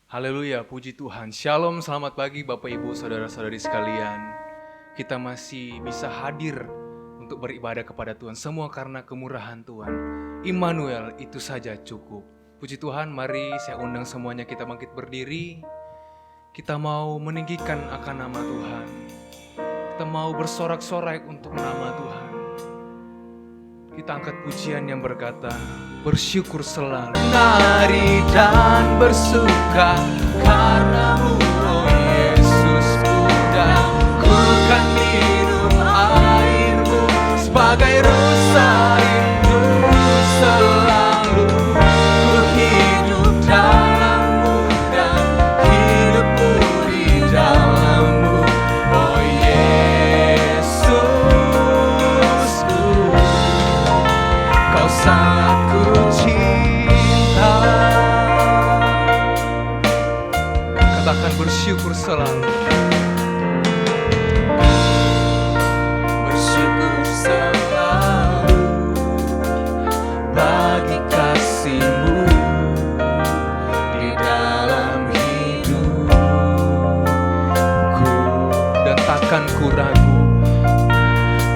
Haleluya, puji Tuhan. Shalom, selamat pagi Bapak Ibu, Saudara-saudari sekalian. Kita masih bisa hadir untuk beribadah kepada Tuhan. Semua karena kemurahan Tuhan. Immanuel, itu saja cukup. Puji Tuhan, mari saya undang semuanya kita bangkit berdiri. Kita mau meninggikan akan nama Tuhan. Kita mau bersorak-sorai untuk nama Tuhan. Kita angkat pujian yang berkata, bersyukur selalu. Menari dan bersuka karena-Mu, oh Yesus, ku kan minum air-Mu sebagai rusa rindu selalu. Ku hidup dalam-Mu dan hidupku di dalam-Mu, oh Yesus, Kau sangat ku cinta. Katakan bersyukur selalu. Bersyukur selalu bagi kasih-Mu di dalam hidupku. Dan takkan ku ragu,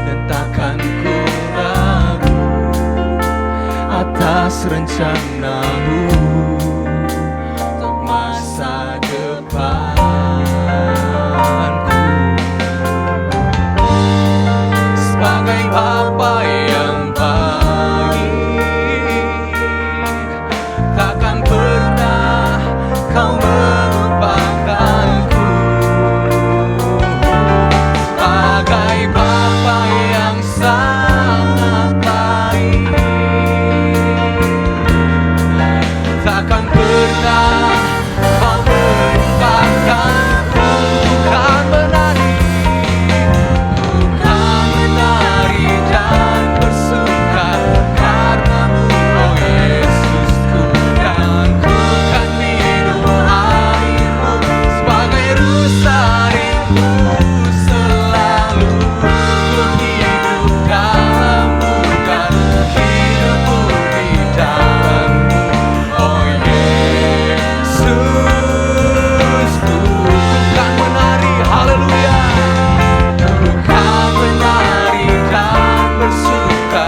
dan takkan ku ragu atas rencana-Mu untuk masa depanku. Sebagai Bapa yang baik, takkan pernah Kau melupakanku. Sebagai Bapa yang sangat baik, takkan pernah Kau melupakanku. Kan menari, kan menari dan bersuka karena-Mu, oh Yesusku, dan ku kan minum air-Mu sebagai rusa rindu selalu. Ku hidup dalam-Mu dan hidupku di dalam-Mu, oh Yesus, ku kan menari, haleluya. Ku kan menari dan bersuka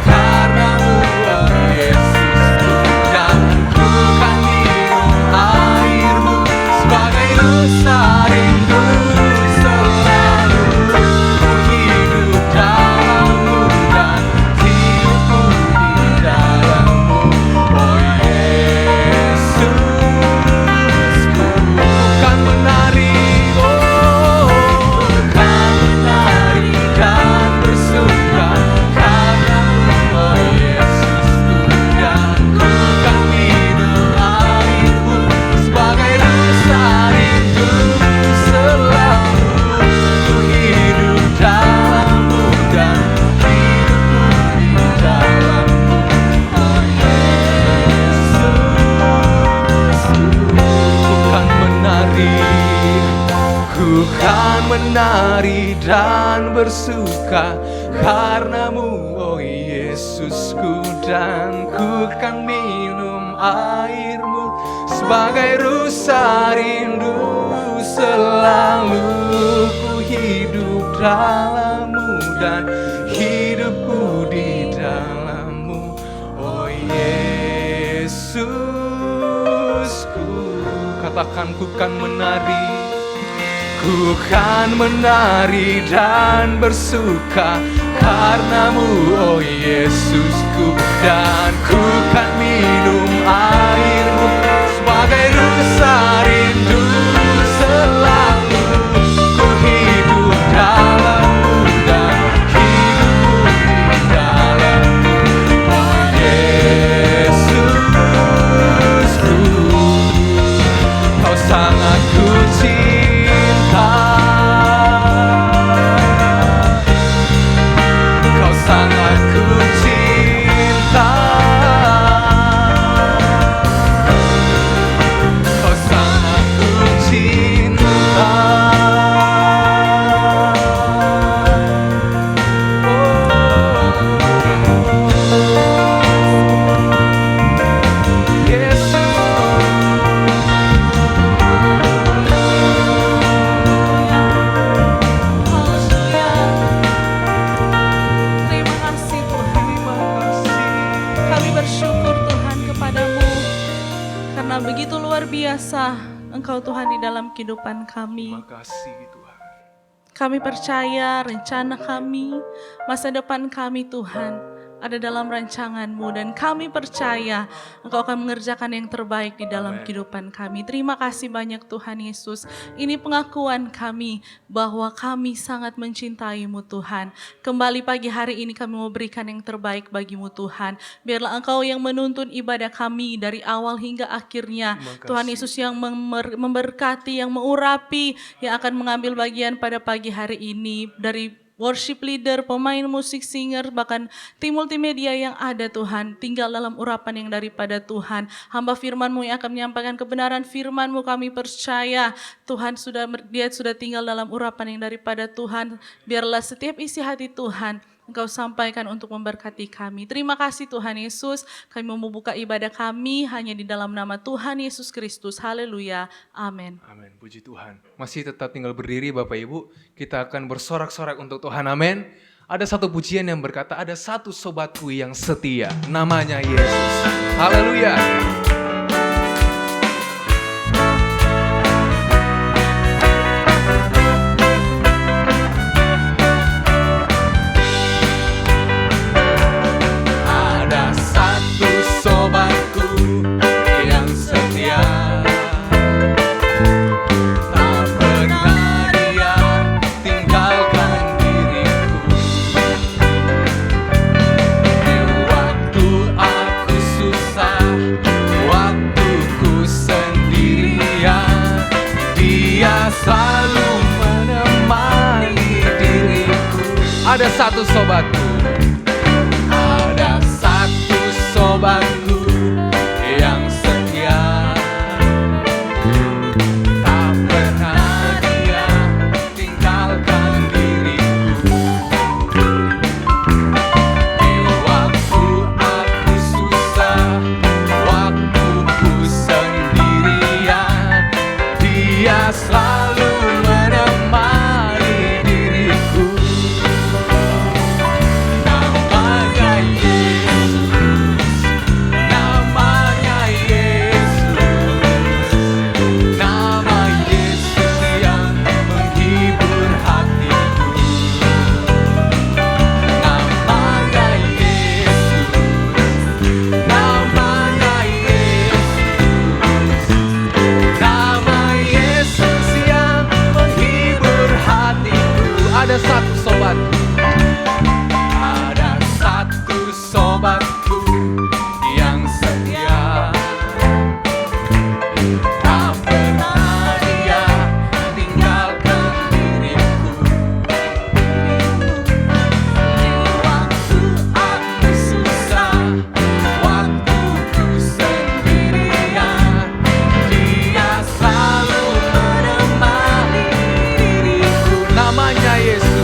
karena-Mu, oh Yesusku, dan ku kan minum air-Mu sebagai rusa rindu selalu. Ku hidup dalam-Mu dan hidupku di dalam-Mu, oh Yesus, ku kan menari, oh kan menari dan bersuka karena-Mu, oh Yesusku, dan ku kan minum air-Mu sebagai rusa rindu selalu. Ku hidup dalam-Mu dan hidupku di dalam-Mu, oh Yesus, ku kan menari, ku kan menari dan bersuka karena-Mu, oh Yesusku, dan ku kan minum air-Mu sebagai rusa rindu selalu. Ku hidup dalam-Mu dan hidupku di dalam-Mu, oh Yesusku. Katakan, ku kan menari, ku kan menari dan bersuka karena-Mu, oh Yesusku, dan ku kan minum air-Mu sebagai rusa rindu selalu. Ku hidup dalam-Mu dan hidupku di dalam-Mu, oh Yesusku, Kau sangat ku cinta. Kau sangat ku cinta. karena begitu luar biasa Engkau Tuhan di dalam kehidupan kami. Terima kasih Tuhan. Kami percaya rencana kami, masa depan kami Tuhan ada dalam rancangan-Mu, dan kami percaya Engkau akan mengerjakan yang terbaik di dalam Amen. kehidupan kami. Terima kasih banyak Tuhan Yesus. Ini pengakuan kami bahwa kami sangat mencintai-Mu Tuhan. Kembali pagi hari ini kami mau berikan yang terbaik bagi-Mu Tuhan. Biarlah Engkau yang menuntun ibadah kami dari awal hingga akhirnya. Terima kasih. Tuhan Yesus yang memberkati, yang mengurapi, yang akan mengambil bagian pada pagi hari ini dari worship leader, pemain musik, singer, bahkan tim multimedia yang ada Tuhan. Tinggal dalam urapan yang daripada Tuhan. Hamba firman-Mu yang akan menyampaikan kebenaran firman-Mu, kami percaya Tuhan dia sudah tinggal dalam urapan yang daripada Tuhan. Biarlah setiap isi hati Tuhan Engkau sampaikan untuk memberkati kami. Terima kasih Tuhan Yesus. Kami mau membuka ibadah kami hanya di dalam nama Tuhan Yesus Kristus. Haleluya. Amin. Amin, puji Tuhan. Masih tetap tinggal berdiri Bapak Ibu. Kita akan bersorak-sorak untuk Tuhan, amin. Ada satu pujian yang berkata, ada satu sobatku yang setia, namanya Yesus. Haleluya. Ada satu sobatku, ada satu sobatku yang setia, tak pernah dia tinggalkan diriku. Di waktu aku susah, waktu ku sendirian, dia selalu menemani diriku. Ada satu sobatku, ada satu sobatku yang setia, tak pernah dia tinggalkan diriku. Di waktu aku susah, waktu ku sendirian, dia selalu menemani diriku. Namanya Yesus.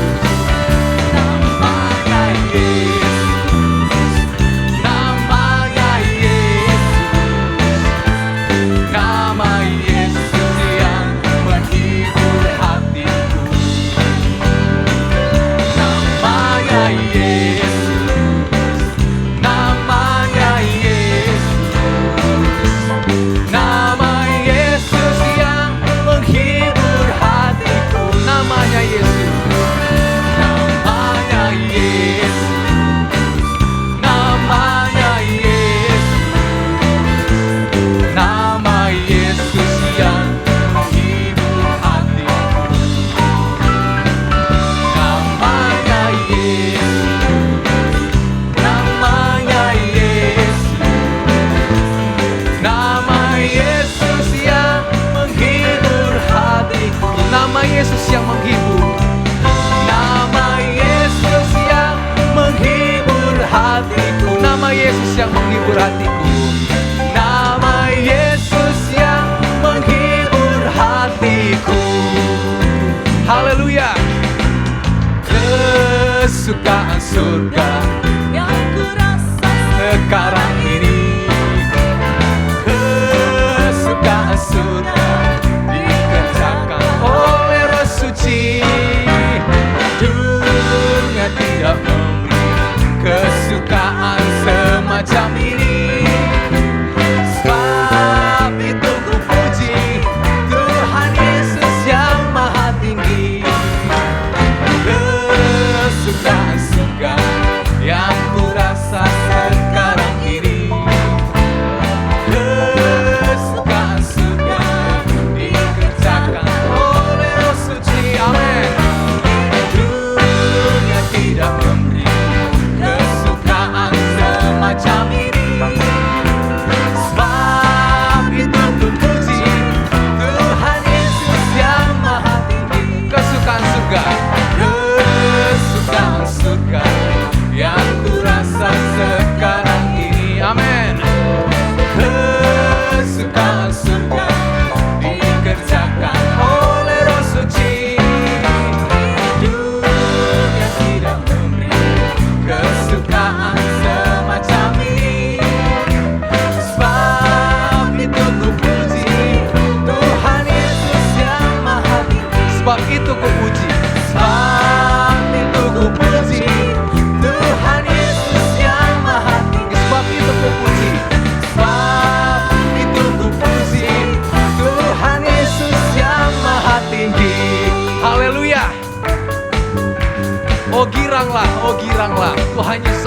Yesus yang menghibur, nama Yesus yang menghibur hatiku, nama Yesus yang menghibur hatiku, nama Yesus yang menghibur hatiku. Haleluya. Kesukaan surga yang ku rasa sekarang ini, kesukaan surga dikerjakan oleh Roh Suci. Dunia tidak memberi kesukaan semacam ini.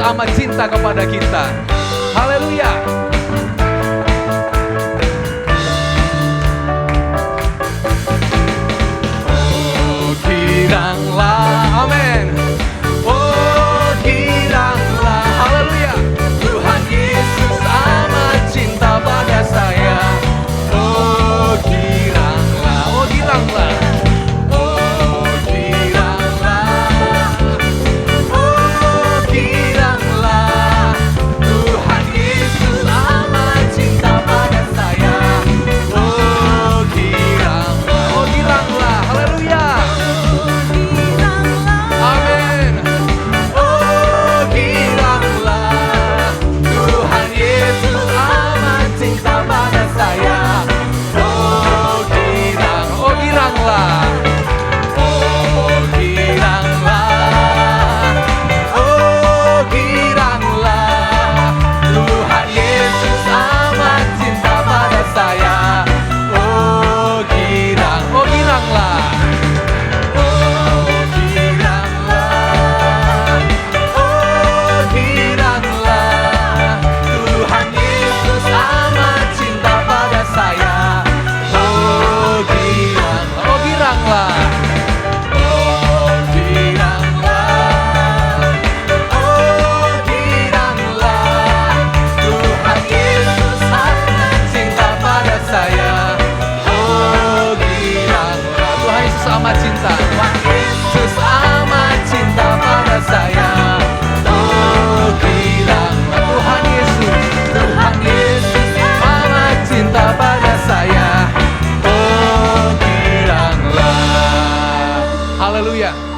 amat cinta kepada kita. Haleluya. Oh, giranglah, amin. Oh, giranglah, haleluya. Tuhan Yesus amat cinta pada saya. Oh, giranglah, oh, giranglah.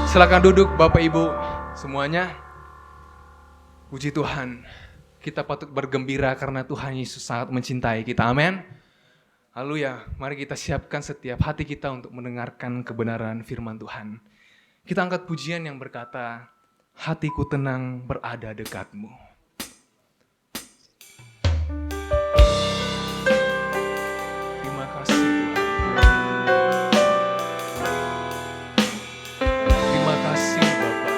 Silakan duduk Bapak Ibu semuanya. Puji Tuhan, kita patut bergembira karena Tuhan Yesus sangat mencintai kita. Amin. Haleluya. Mari kita siapkan setiap hati kita untuk mendengarkan kebenaran firman Tuhan. Kita angkat pujian yang berkata, hatiku tenang berada dekatmu. Terima kasih Tuhan. Terima kasih Bapa.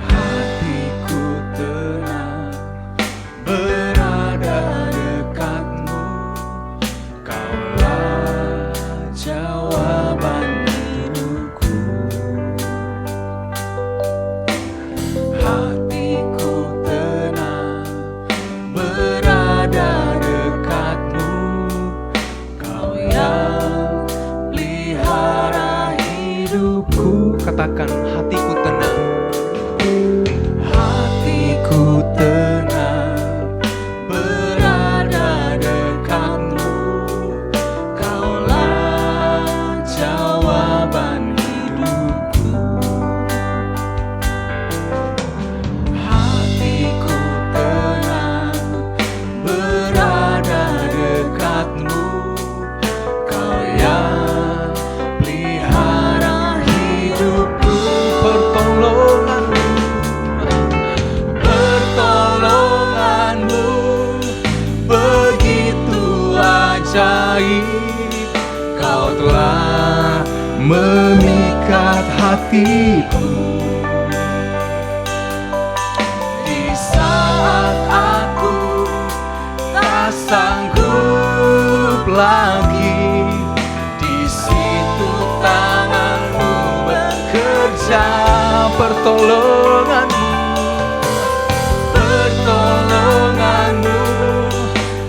Hatiku tenang berada dekatmu. Kaulah jawaban hidupku. Hatiku tenang berada dekatmu. Kau yang pelihara hidupku. Katakan, hatiku tenang. Hatiku tenang berada dekatmu. Kaulah jawaban hidupku. Hatiku tenang berada dekatmu. Kau yang pelihara hidupku. Pertolonganmu begitu ajaib. Kau telah memikat hatiku. Di saat aku tak sanggup lagi, di situ tanganmu bekerja. Pertolonganmu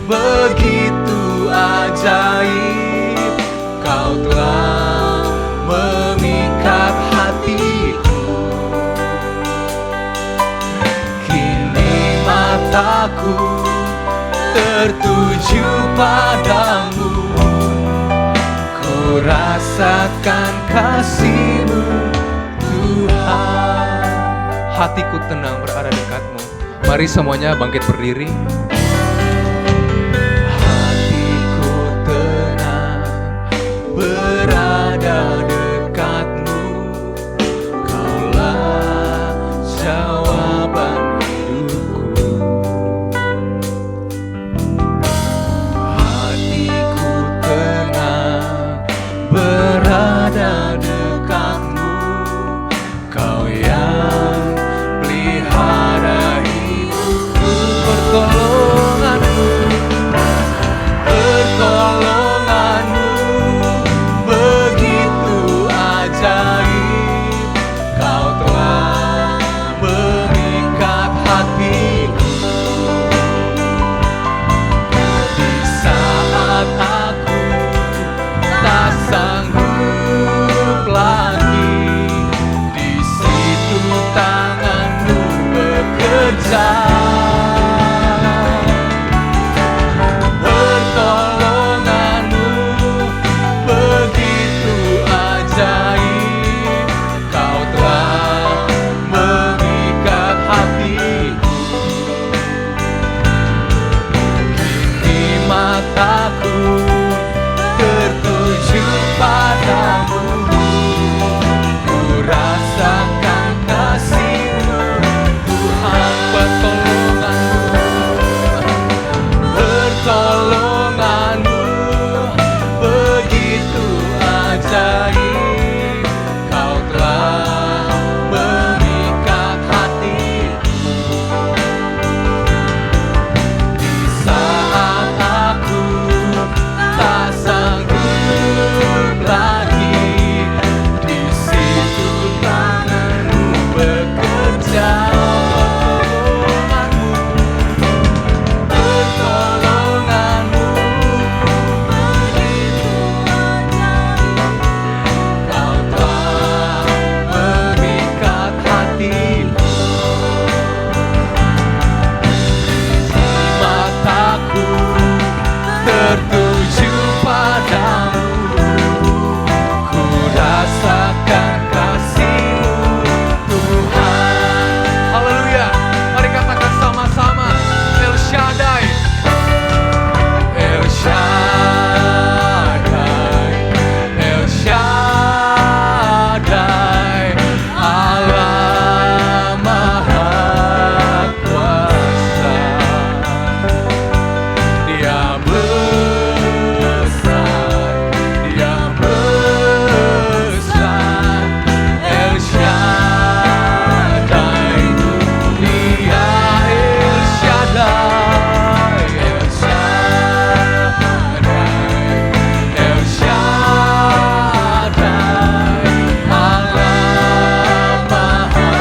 begitu ajaib. Kau telah memikat hatiku. Kini mataku tertuju padamu. Ku rasakan kasih-Mu Tuhan. Hatiku tenang berada dekatmu. Mari semuanya bangkit berdiri. Hatiku tenang berada dekatmu. Kaulah jawaban hidupku. Hatiku tenang yang pelihara hidupku. Pertolonganmu, pertolonganmu begitu ajaib. Kau telah mengikat hatiku di saat aku tak sanggup lagi. Di situ tanganmu bekerja. Pertolonganmu begitu ajaib. Kau telah mengikat hatiku. Kini mataku tertuju padamu. Ku rasakan kasih-Mu, Tuhan. Pertolonganmu begitu ajaib. Kau telah mengikat hatiku di saat aku tak sanggup lagi. Di situ tanganmu bekerja. Pertolonganmu begitu ajaib. Kau telah mengikat hatiku. Mataku tertuju padamu. Ku rasakan kasih-Mu, Tuhan. Haleluya. Mari katakan sama-sama, El Shaddai, El Shaddai, El Shaddai, Allah Maha Kuasa. Dia besar, Dia besar, El Shaddai. Dia El Shaddai, El Shaddai, El Shaddai, Allah Maha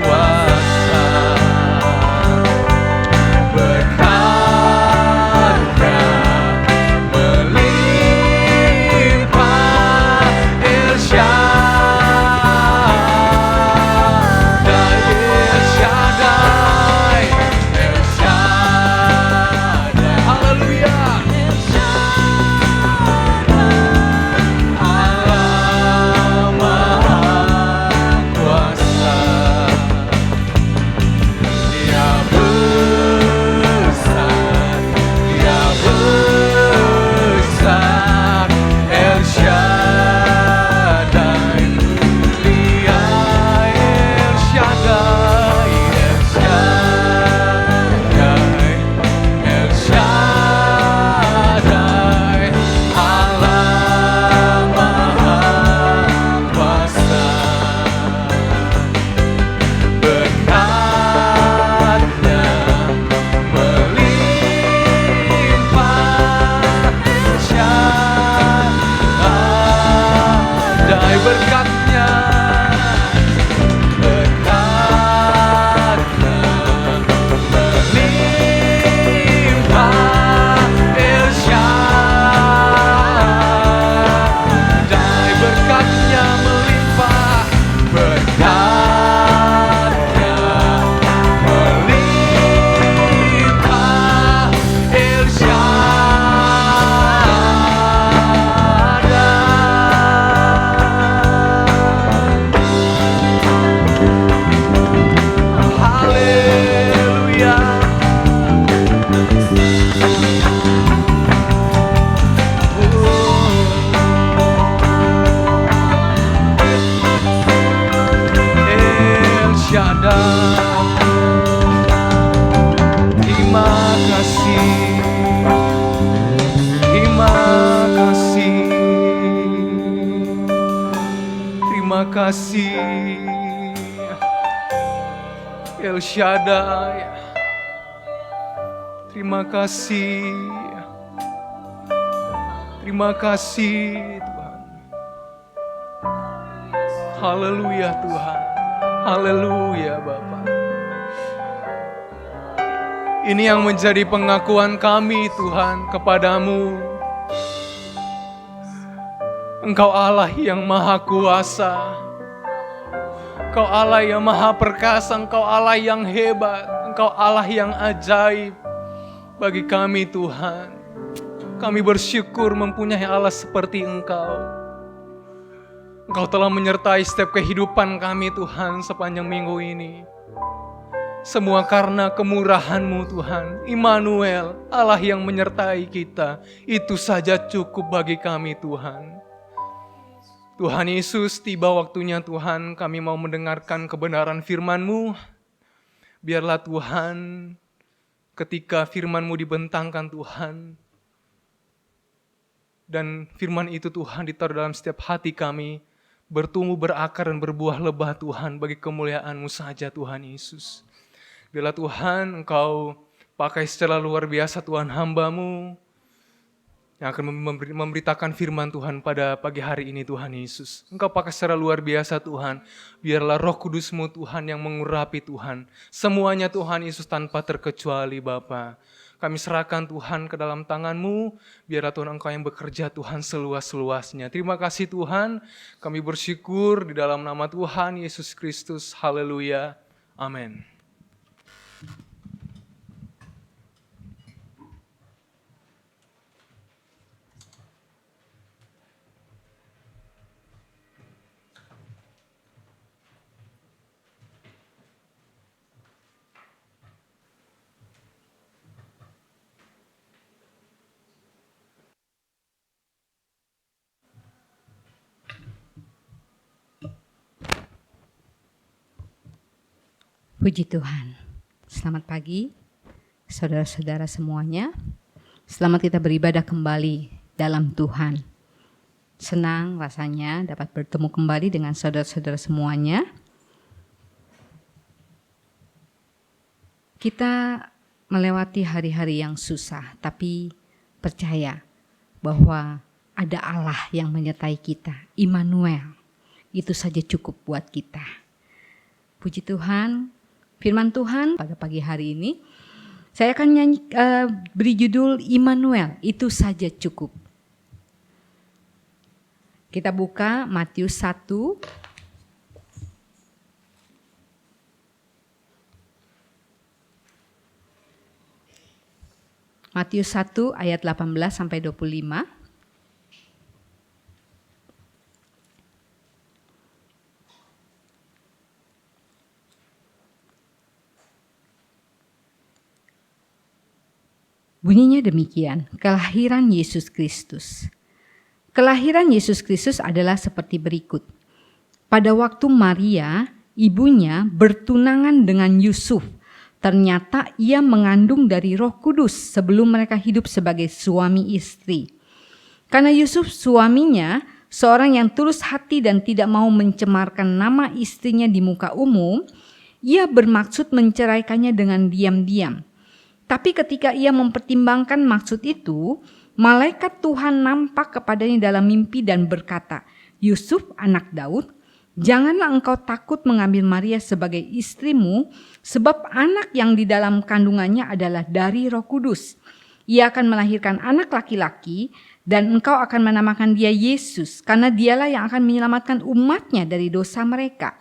Kuasa. Berkatnya melimpah, El Shaddai, El Shaddai, El Shaddai. Haleluya. El Shaddai, Allah Maha Kuasa. Dia besar, Dia besar, El Shaddai. Dia El Shaddai, El Shaddai, El Shaddai, Allah Maha Kuasa. Berkatnya melimpah, El Shaddai. Berkatnya, berkatnya melimpah, El Shaddai. Berkatnya melimpah, berkatnya melimpah, El Shaddai. Haleluya. El Shaddai. Terima kasih, terima kasih, terima kasih. El Shaddai. Terima kasih. Terima kasih Tuhan. Haleluya Tuhan. Haleluya Bapa. Ini yang menjadi pengakuan kami Tuhan kepadamu. Engkau Allah yang maha kuasa. Engkau Allah yang maha perkasa. Engkau Allah yang hebat. Engkau Allah yang ajaib bagi kami Tuhan. Kami bersyukur mempunyai Allah seperti Engkau. Engkau telah menyertai setiap kehidupan kami Tuhan sepanjang minggu ini. Semua karena kemurahan-Mu Tuhan. Immanuel, Allah yang menyertai kita. Itu saja cukup bagi kami Tuhan. Tuhan Yesus, tiba waktunya Tuhan kami mau mendengarkan kebenaran firman-Mu. Biarlah Tuhan ketika firman-Mu dibentangkan Tuhan. Dan firman itu Tuhan ditaruh dalam setiap hati kami. Bertumbuh, berakar dan berbuah lebat Tuhan bagi kemuliaan-Mu saja Tuhan Yesus. Biarlah Tuhan Engkau pakai secara luar biasa Tuhan hamba-Mu yang akan memberitakan firman Tuhan pada pagi hari ini Tuhan Yesus. Engkau pakai secara luar biasa Tuhan. Biarlah Roh Kudus-Mu Tuhan yang mengurapi Tuhan. Semuanya Tuhan Yesus tanpa terkecuali Bapa. Kami serahkan Tuhan ke dalam tangan-Mu. Biarlah Tuhan Engkau yang bekerja Tuhan seluas-luasnya. Terima kasih Tuhan. Kami bersyukur di dalam nama Tuhan Yesus Kristus. Haleluya. Amin. Puji Tuhan. Selamat pagi, saudara-saudara semuanya. Selamat kita beribadah kembali dalam Tuhan. Senang rasanya dapat bertemu kembali dengan saudara-saudara semuanya. Kita melewati hari-hari yang susah, tapi percaya bahwa ada Allah yang menyertai kita. Immanuel, itu saja cukup buat kita. Puji Tuhan. Firman Tuhan pada pagi hari ini, saya akan beri judul Immanuel, itu saja cukup. Kita buka Matius 1. Matius 1 ayat 18 sampai 25. Bunyinya demikian, kelahiran Yesus Kristus. Kelahiran Yesus Kristus adalah seperti berikut. Pada waktu Maria, ibunya bertunangan dengan Yusuf, ternyata ia mengandung dari Roh Kudus sebelum mereka hidup sebagai suami istri. Karena Yusuf suaminya, seorang yang tulus hati dan tidak mau mencemarkan nama istrinya di muka umum, ia bermaksud menceraikannya dengan diam-diam. Tapi ketika ia mempertimbangkan maksud itu, malaikat Tuhan nampak kepadanya dalam mimpi dan berkata, Yusuf anak Daud, janganlah engkau takut mengambil Maria sebagai istrimu, sebab anak yang di dalam kandungannya adalah dari Roh Kudus. Ia akan melahirkan anak laki-laki dan engkau akan menamakan dia Yesus, karena dialah yang akan menyelamatkan umatnya dari dosa mereka.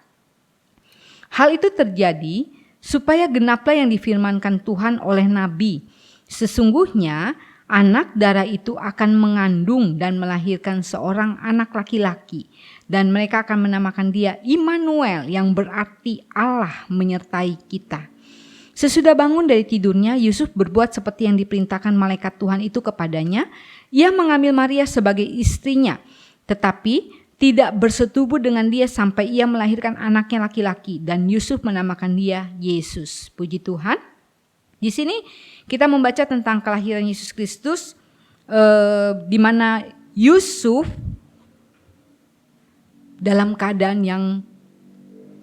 Hal itu terjadi supaya genaplah yang difirmankan Tuhan oleh Nabi. Sesungguhnya anak darah itu akan mengandung dan melahirkan seorang anak laki-laki. Dan mereka akan menamakan dia Immanuel, yang berarti Allah menyertai kita. Sesudah bangun dari tidurnya, Yusuf berbuat seperti yang diperintahkan malaikat Tuhan itu kepadanya. Ia mengambil Maria sebagai istrinya, tetapi tidak bersetubuh dengan dia sampai ia melahirkan anaknya laki-laki, dan Yusuf menamakan dia Yesus. Puji Tuhan. Di sini kita membaca tentang kelahiran Yesus Kristus, di mana Yusuf dalam keadaan yang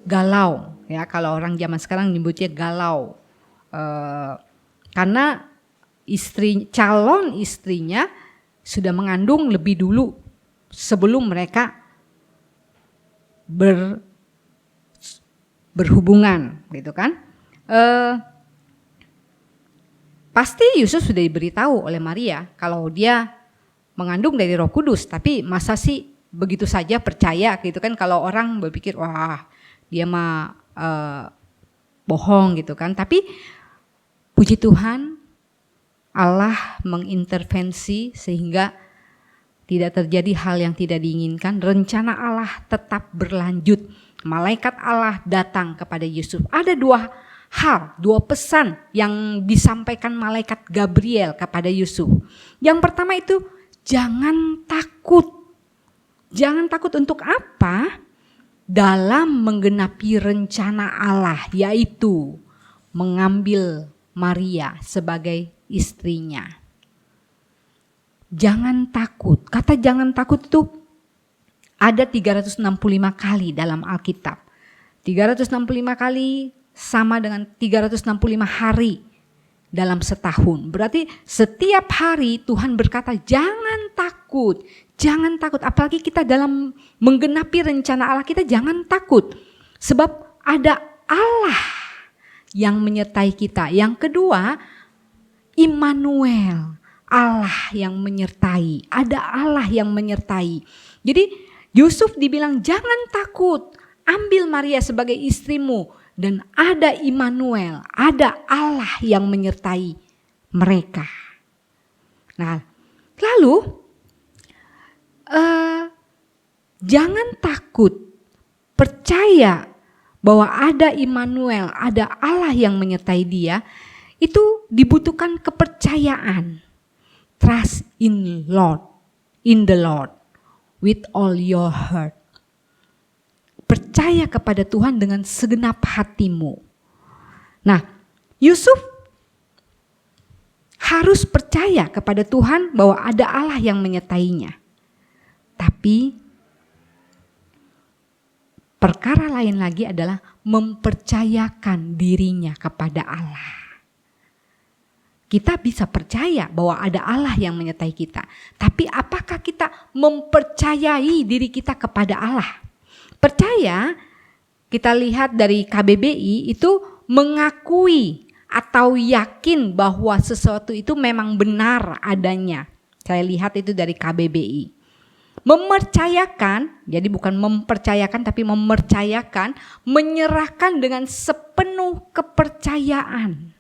galau, ya, kalau orang zaman sekarang nyebutnya galau. Karena calon istrinya sudah mengandung lebih dulu sebelum mereka berhubungan, gitu kan? Pasti Yusuf sudah diberitahu oleh Maria kalau dia mengandung dari Roh Kudus, tapi masa sih begitu saja percaya, gitu kan? Kalau orang berpikir wah dia mah bohong, gitu kan? Tapi puji Tuhan, Allah mengintervensi sehingga tidak terjadi hal yang tidak diinginkan. Rencana Allah tetap berlanjut. Malaikat Allah datang kepada Yusuf. Ada dua pesan yang disampaikan malaikat Gabriel kepada Yusuf. Yang pertama itu, jangan takut. Jangan takut untuk apa? Dalam menggenapi rencana Allah, yaitu mengambil Maria sebagai istrinya. Jangan takut. Kata jangan takut itu ada 365 kali dalam Alkitab. 365 kali sama dengan 365 hari dalam setahun. Berarti setiap hari Tuhan berkata jangan takut. Jangan takut. Apalagi kita dalam menggenapi rencana Allah, kita jangan takut. Sebab ada Allah yang menyertai kita. Yang kedua, Immanuel, Allah yang menyertai. Ada Allah yang menyertai. Jadi Yusuf dibilang jangan takut, ambil Maria sebagai istrimu. Dan ada Immanuel, ada Allah yang menyertai mereka. Nah, lalu jangan takut, percaya bahwa ada Immanuel, ada Allah yang menyertai dia. Itu dibutuhkan kepercayaan. Trust in the Lord with all your heart. Percaya kepada Tuhan dengan segenap hatimu. Nah, Yusuf harus percaya kepada Tuhan bahwa ada Allah yang menyertainya. Tapi perkara lain lagi adalah mempercayakan dirinya kepada Allah. Kita bisa percaya bahwa ada Allah yang menyertai kita. Tapi apakah kita mempercayai diri kita kepada Allah? Percaya, kita lihat dari KBBI itu mengakui atau yakin bahwa sesuatu itu memang benar adanya. Saya lihat itu dari KBBI. Mempercayakan, jadi bukan mempercayakan tapi mempercayakan, menyerahkan dengan sepenuh kepercayaan.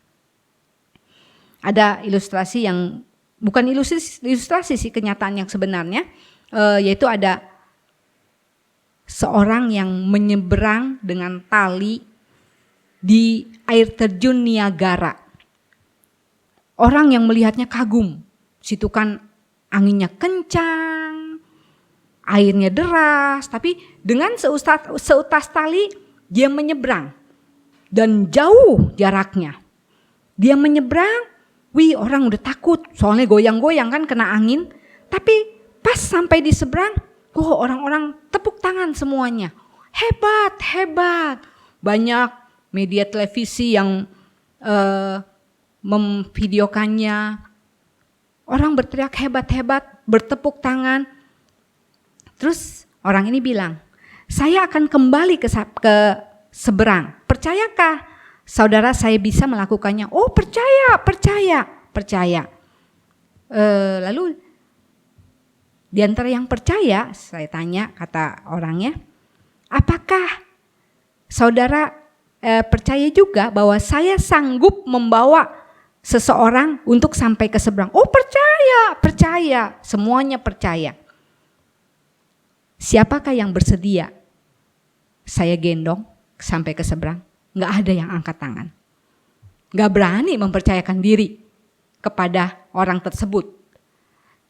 Ada ilustrasi yang, bukan ilustrasi sih, kenyataan yang sebenarnya, yaitu ada seorang yang menyeberang dengan tali di air terjun Niagara. Orang yang melihatnya kagum, situ kan anginnya kencang, airnya deras, tapi dengan seutas tali dia menyeberang dan jauh jaraknya. Dia menyeberang, wih orang udah takut soalnya goyang-goyang kan kena angin, tapi pas sampai di seberang, orang-orang tepuk tangan semuanya. Hebat, hebat. Banyak media televisi yang memvideokannya. Orang berteriak hebat-hebat, bertepuk tangan. Terus orang ini bilang, saya akan kembali ke seberang. Percayakah saudara saya bisa melakukannya? Oh percaya. Lalu di antara yang percaya, saya tanya, kata orangnya, apakah saudara percaya juga bahwa saya sanggup membawa seseorang untuk sampai ke seberang? Oh percaya, semuanya percaya. Siapakah yang bersedia saya gendong sampai ke seberang? Nggak ada yang angkat tangan. Nggak berani mempercayakan diri kepada orang tersebut.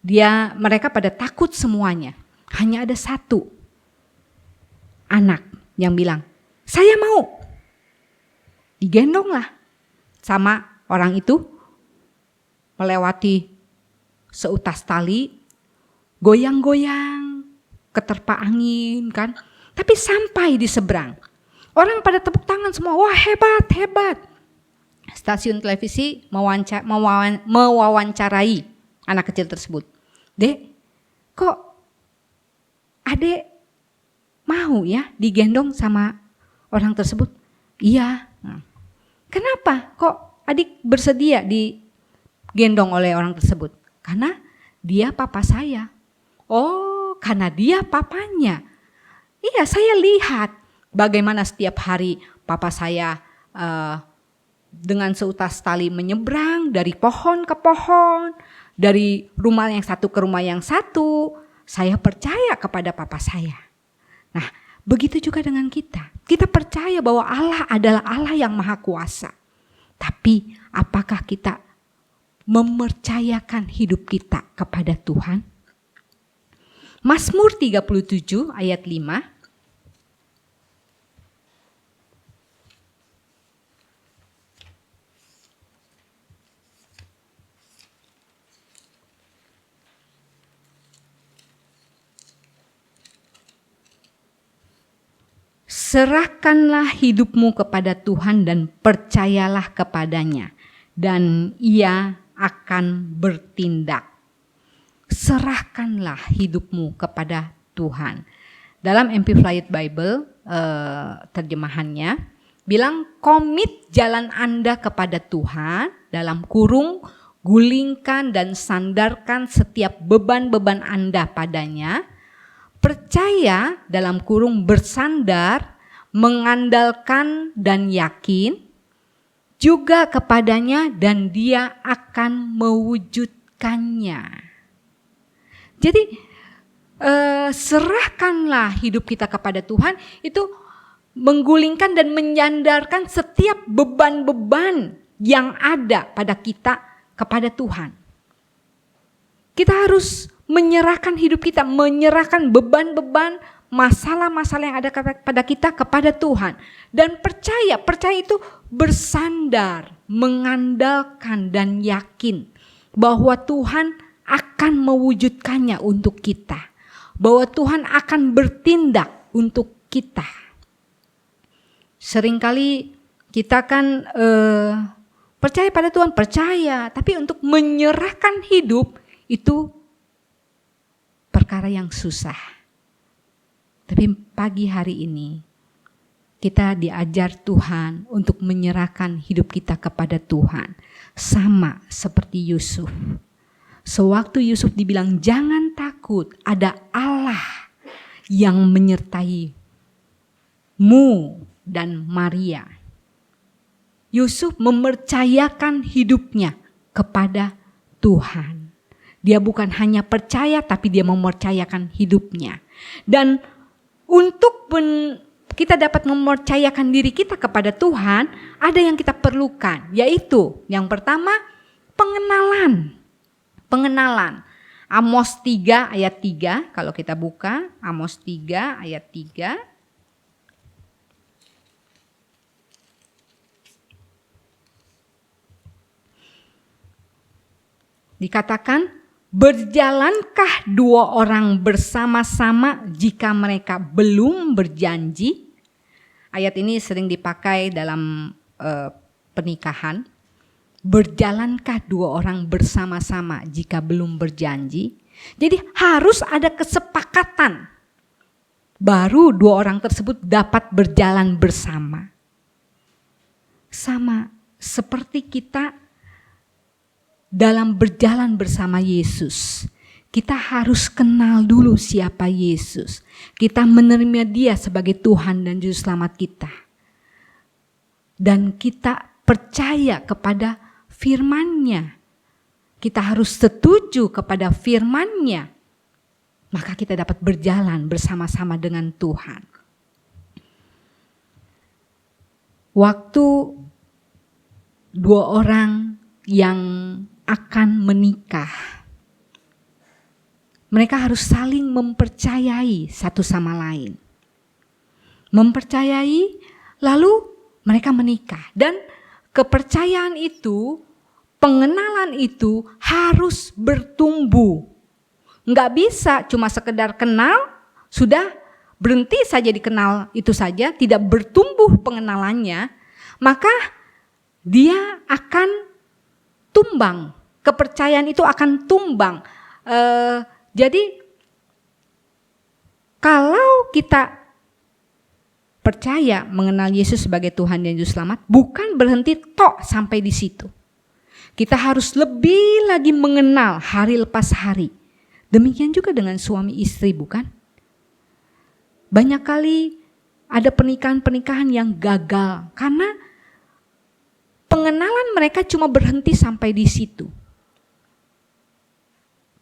Mereka pada takut semuanya. Hanya ada satu anak yang bilang, saya mau. Digendonglah sama orang itu, melewati seutas tali, goyang-goyang, keterpa angin kan. Tapi sampai di seberang. Orang pada tepuk tangan semua, wah hebat, hebat. Stasiun televisi mewawancarai anak kecil tersebut. Dek, kok adek mau ya digendong sama orang tersebut? Iya. Kenapa kok adik bersedia digendong oleh orang tersebut? Karena dia papa saya. Oh, karena dia papanya. Iya, saya lihat bagaimana setiap hari papa saya dengan seutas tali menyeberang dari pohon ke pohon, dari rumah yang satu ke rumah yang satu. Saya percaya kepada papa saya. Nah, begitu juga dengan kita. Kita percaya bahwa Allah adalah Allah yang maha kuasa. Tapi apakah kita mempercayakan hidup kita kepada Tuhan? Mazmur 37 ayat 5. Serahkanlah hidupmu kepada Tuhan dan percayalah kepadanya, dan Ia akan bertindak. Serahkanlah hidupmu kepada Tuhan. Dalam Amplified Bible terjemahannya bilang, komit jalan Anda kepada Tuhan, dalam kurung gulingkan dan sandarkan setiap beban-beban Anda padanya. Percaya dalam kurung bersandar, mengandalkan dan yakin juga kepadanya, dan Dia akan mewujudkannya. Jadi serahkanlah hidup kita kepada Tuhan, itu menggulingkan dan menyandarkan setiap beban-beban yang ada pada kita kepada Tuhan. Kita harus menyerahkan hidup kita, menyerahkan beban-beban, masalah-masalah yang ada pada kita kepada Tuhan. Dan percaya itu bersandar, mengandalkan dan yakin bahwa Tuhan akan mewujudkannya untuk kita. Bahwa Tuhan akan bertindak untuk kita. Seringkali kita kan percaya pada Tuhan, percaya. Tapi untuk menyerahkan hidup itu perkara yang susah. Tapi pagi hari ini kita diajar Tuhan untuk menyerahkan hidup kita kepada Tuhan. Sama seperti Yusuf. Sewaktu Yusuf dibilang jangan takut, ada Allah yang menyertai mu dan Maria. Yusuf mempercayakan hidupnya kepada Tuhan. Dia bukan hanya percaya, tapi dia mempercayakan hidupnya. Dan untuk kita dapat mempercayakan diri kita kepada Tuhan, ada yang kita perlukan, yaitu yang pertama pengenalan. Pengenalan. Amos 3 ayat 3, kalau kita buka Amos 3 ayat 3. Dikatakan, berjalankah dua orang bersama-sama jika mereka belum berjanji? Ayat ini sering dipakai dalam pernikahan. Berjalankah dua orang bersama-sama jika belum berjanji? Jadi harus ada kesepakatan. Baru dua orang tersebut dapat berjalan bersama. Sama seperti kita dalam berjalan bersama Yesus, kita harus kenal dulu siapa Yesus. Kita menerima Dia sebagai Tuhan dan Juru Selamat kita. Dan kita percaya kepada firman-Nya. Kita harus setuju kepada firman-Nya. Maka kita dapat berjalan bersama-sama dengan Tuhan. Waktu dua orang yang akan menikah, mereka harus saling mempercayai satu sama lain. Mempercayai, lalu mereka menikah. Dan kepercayaan itu, pengenalan itu harus bertumbuh. Nggak bisa cuma sekedar kenal, sudah berhenti saja dikenal itu saja, tidak bertumbuh pengenalannya, maka dia akan tumbang. Kepercayaan itu akan tumbang. Jadi kalau kita percaya mengenal Yesus sebagai Tuhan dan Juru Selamat, bukan berhenti tok sampai di situ. Kita harus lebih lagi mengenal hari lepas hari. Demikian juga dengan suami istri, bukan? Banyak kali ada pernikahan-pernikahan yang gagal karena pengenalan mereka cuma berhenti sampai di situ.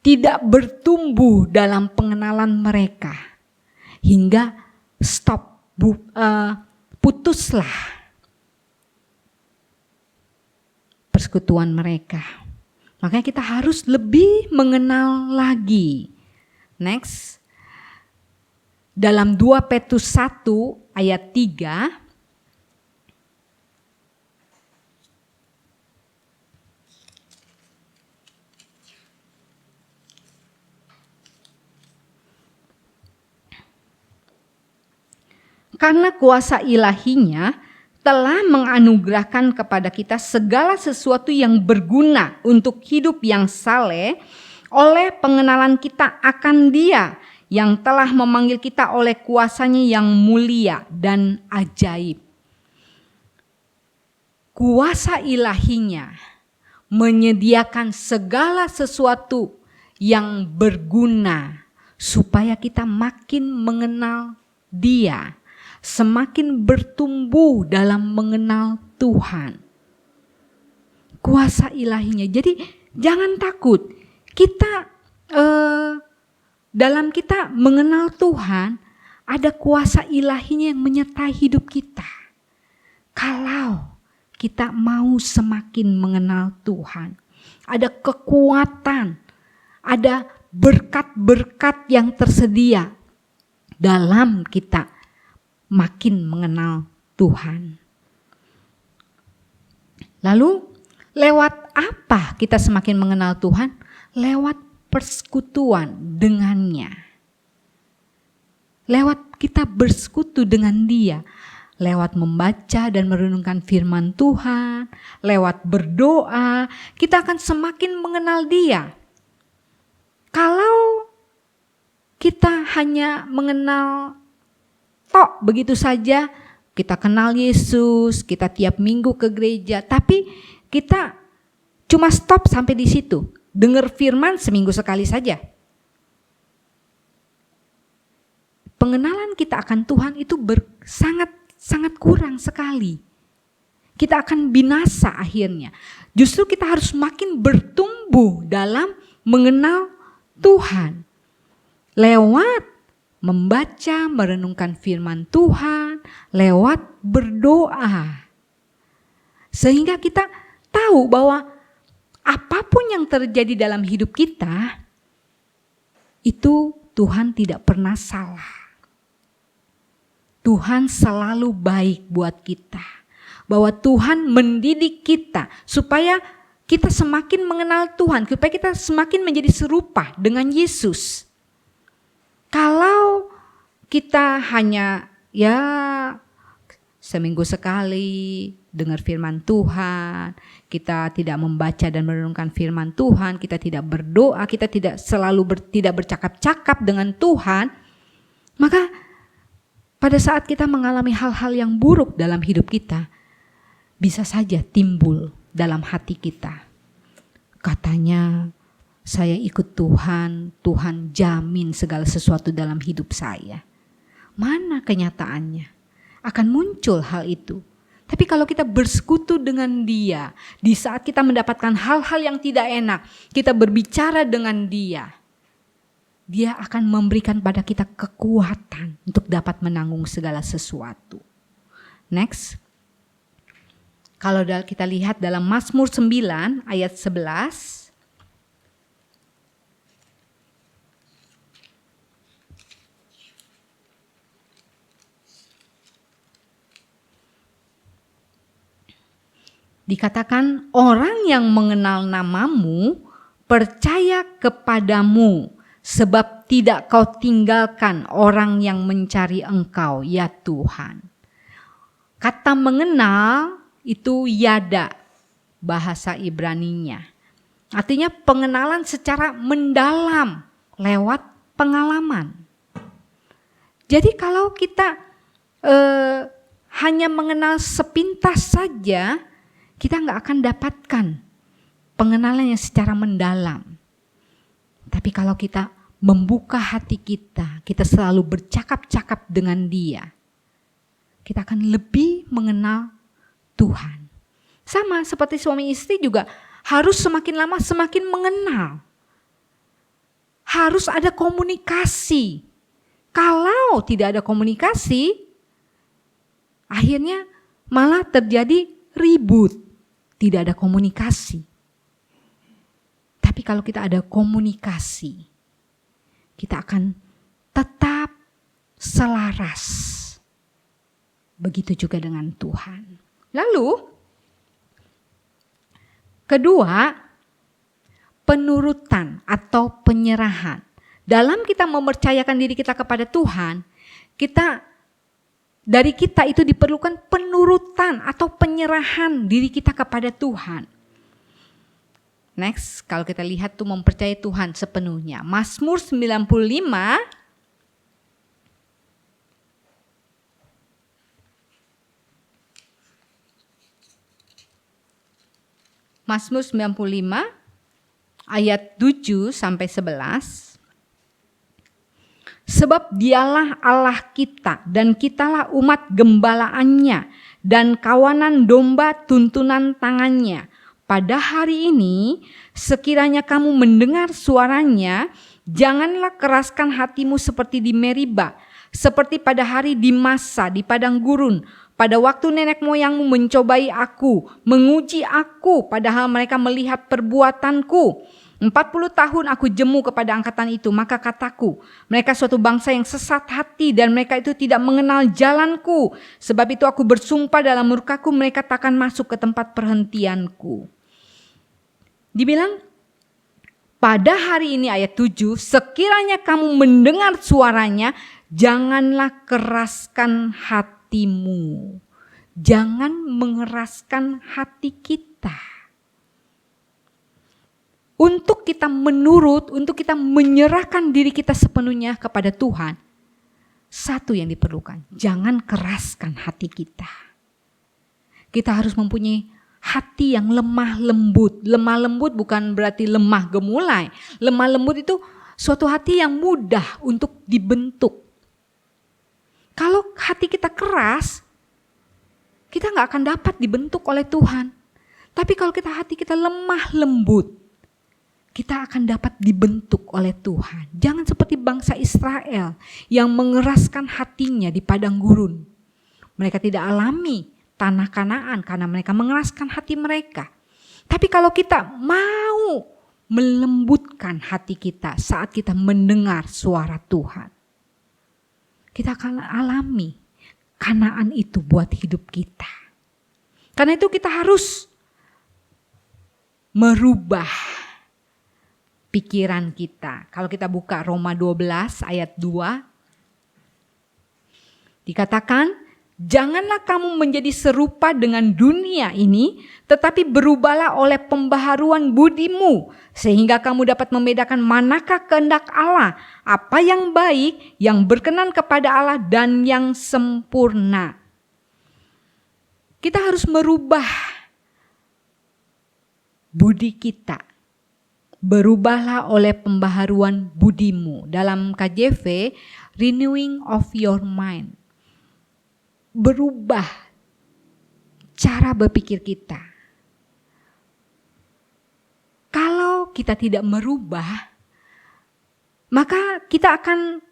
Tidak bertumbuh dalam pengenalan mereka hingga stop, putuslah persekutuan mereka. Makanya kita harus lebih mengenal lagi. Next. Dalam 2 Petrus 1 ayat 3. Karena kuasa ilahinya telah menganugerahkan kepada kita segala sesuatu yang berguna untuk hidup yang saleh oleh pengenalan kita akan Dia yang telah memanggil kita oleh kuasanya yang mulia dan ajaib. Kuasa ilahinya menyediakan segala sesuatu yang berguna supaya kita makin mengenal Dia, semakin bertumbuh dalam mengenal Tuhan. Kuasa ilahinya. Jadi jangan takut. Kita dalam kita mengenal Tuhan, ada kuasa ilahinya yang menyertai hidup kita. Kalau kita mau semakin mengenal Tuhan, ada kekuatan, ada berkat-berkat yang tersedia dalam kita makin mengenal Tuhan. Lalu lewat apa kita semakin mengenal Tuhan? Lewat persekutuan dengannya. Lewat kita bersekutu dengan Dia. Lewat membaca dan merenungkan firman Tuhan. Lewat berdoa. Kita akan semakin mengenal Dia. Kalau kita hanya mengenal tok begitu saja, kita kenal Yesus, kita tiap minggu ke gereja, tapi kita cuma stop sampai di situ. Dengar firman seminggu sekali saja. Pengenalan kita akan Tuhan itu sangat kurang sekali. Kita akan binasa akhirnya. Justru kita harus makin bertumbuh dalam mengenal Tuhan. Lewat membaca, merenungkan firman Tuhan, lewat berdoa. Sehingga kita tahu bahwa apapun yang terjadi dalam hidup kita, itu Tuhan tidak pernah salah. Tuhan selalu baik buat kita. Bahwa Tuhan mendidik kita supaya kita semakin mengenal Tuhan, supaya kita semakin menjadi serupa dengan Yesus. Kalau kita hanya seminggu sekali dengar firman Tuhan, kita tidak membaca dan merenungkan firman Tuhan, kita tidak berdoa, kita tidak tidak bercakap-cakap dengan Tuhan, maka pada saat kita mengalami hal-hal yang buruk dalam hidup kita, bisa saja timbul dalam hati kita. Katanya, saya ikut Tuhan, Tuhan jamin segala sesuatu dalam hidup saya. Mana kenyataannya? Akan muncul hal itu. Tapi kalau kita bersekutu dengan Dia, di saat kita mendapatkan hal-hal yang tidak enak, kita berbicara dengan Dia, Dia akan memberikan pada kita kekuatan untuk dapat menanggung segala sesuatu. Next. Kalau kita lihat dalam Mazmur 9 ayat 11. Dikatakan orang yang mengenal namamu percaya kepadamu sebab tidak kau tinggalkan orang yang mencari engkau, ya Tuhan. Kata mengenal itu yada, bahasa Ibraninya. Artinya pengenalan secara mendalam lewat pengalaman. Jadi kalau kita hanya mengenal sepintas saja, kita nggak akan dapatkan pengenalan yang secara mendalam. Tapi kalau kita membuka hati kita selalu bercakap-cakap dengan Dia, kita akan lebih mengenal Tuhan. Sama seperti suami istri juga harus semakin lama semakin mengenal. Harus ada komunikasi. Kalau tidak ada komunikasi, akhirnya malah terjadi ribut. Tidak ada komunikasi. Tapi kalau kita ada komunikasi, kita akan tetap selaras. Begitu juga dengan Tuhan. Lalu, kedua, penurutan atau penyerahan. Dalam kita mempercayakan diri kita kepada Tuhan, dari kita itu diperlukan penurutan atau penyerahan diri kita kepada Tuhan. Next, kalau kita lihat tuh mempercayai Tuhan sepenuhnya. Mazmur 95 Mazmur 95 ayat 7 sampai 11. Sebab Dialah Allah kita dan kitalah umat gembalaannya dan kawanan domba tuntunan tangannya. Pada hari ini sekiranya kamu mendengar suaranya, janganlah keraskan hatimu seperti di Meriba, seperti pada hari di Masa di padang gurun. Pada waktu nenek moyangmu mencobai aku, menguji aku, padahal mereka melihat perbuatanku. 40 tahun aku jemu kepada angkatan itu, maka kataku, mereka suatu bangsa yang sesat hati dan mereka itu tidak mengenal jalanku. Sebab itu aku bersumpah dalam murkaku, mereka takkan masuk ke tempat perhentianku. Dibilang, pada hari ini ayat 7, sekiranya kamu mendengar suaranya, janganlah keraskan hatimu. Jangan mengeraskan hati kita. Untuk kita menurut, untuk kita menyerahkan diri kita sepenuhnya kepada Tuhan, satu yang diperlukan, jangan keraskan hati kita. Kita harus mempunyai hati yang lemah lembut. Lemah lembut bukan berarti lemah gemulai. Lemah lembut itu suatu hati yang mudah untuk dibentuk. Kalau hati kita keras, kita gak akan dapat dibentuk oleh Tuhan. Tapi kalau hati kita lemah lembut, kita akan dapat dibentuk oleh Tuhan. Jangan seperti bangsa Israel yang mengeraskan hatinya di padang gurun. Mereka tidak alami tanah Kanaan karena mereka mengeraskan hati mereka. Tapi kalau kita mau melembutkan hati kita saat kita mendengar suara Tuhan, kita akan alami Kanaan itu buat hidup kita. Karena itu kita harus merubah pikiran kita. Kalau kita buka Roma 12 ayat 2, dikatakan, janganlah kamu menjadi serupa dengan dunia ini, tetapi berubahlah oleh pembaharuan budimu, sehingga kamu dapat membedakan manakah kehendak Allah, apa yang baik, yang berkenan kepada Allah, dan yang sempurna. Kita harus merubah budi kita. Berubahlah oleh pembaharuan budimu. Dalam KJV, renewing of your mind. Berubah cara berpikir kita. Kalau kita tidak merubah, maka kita akan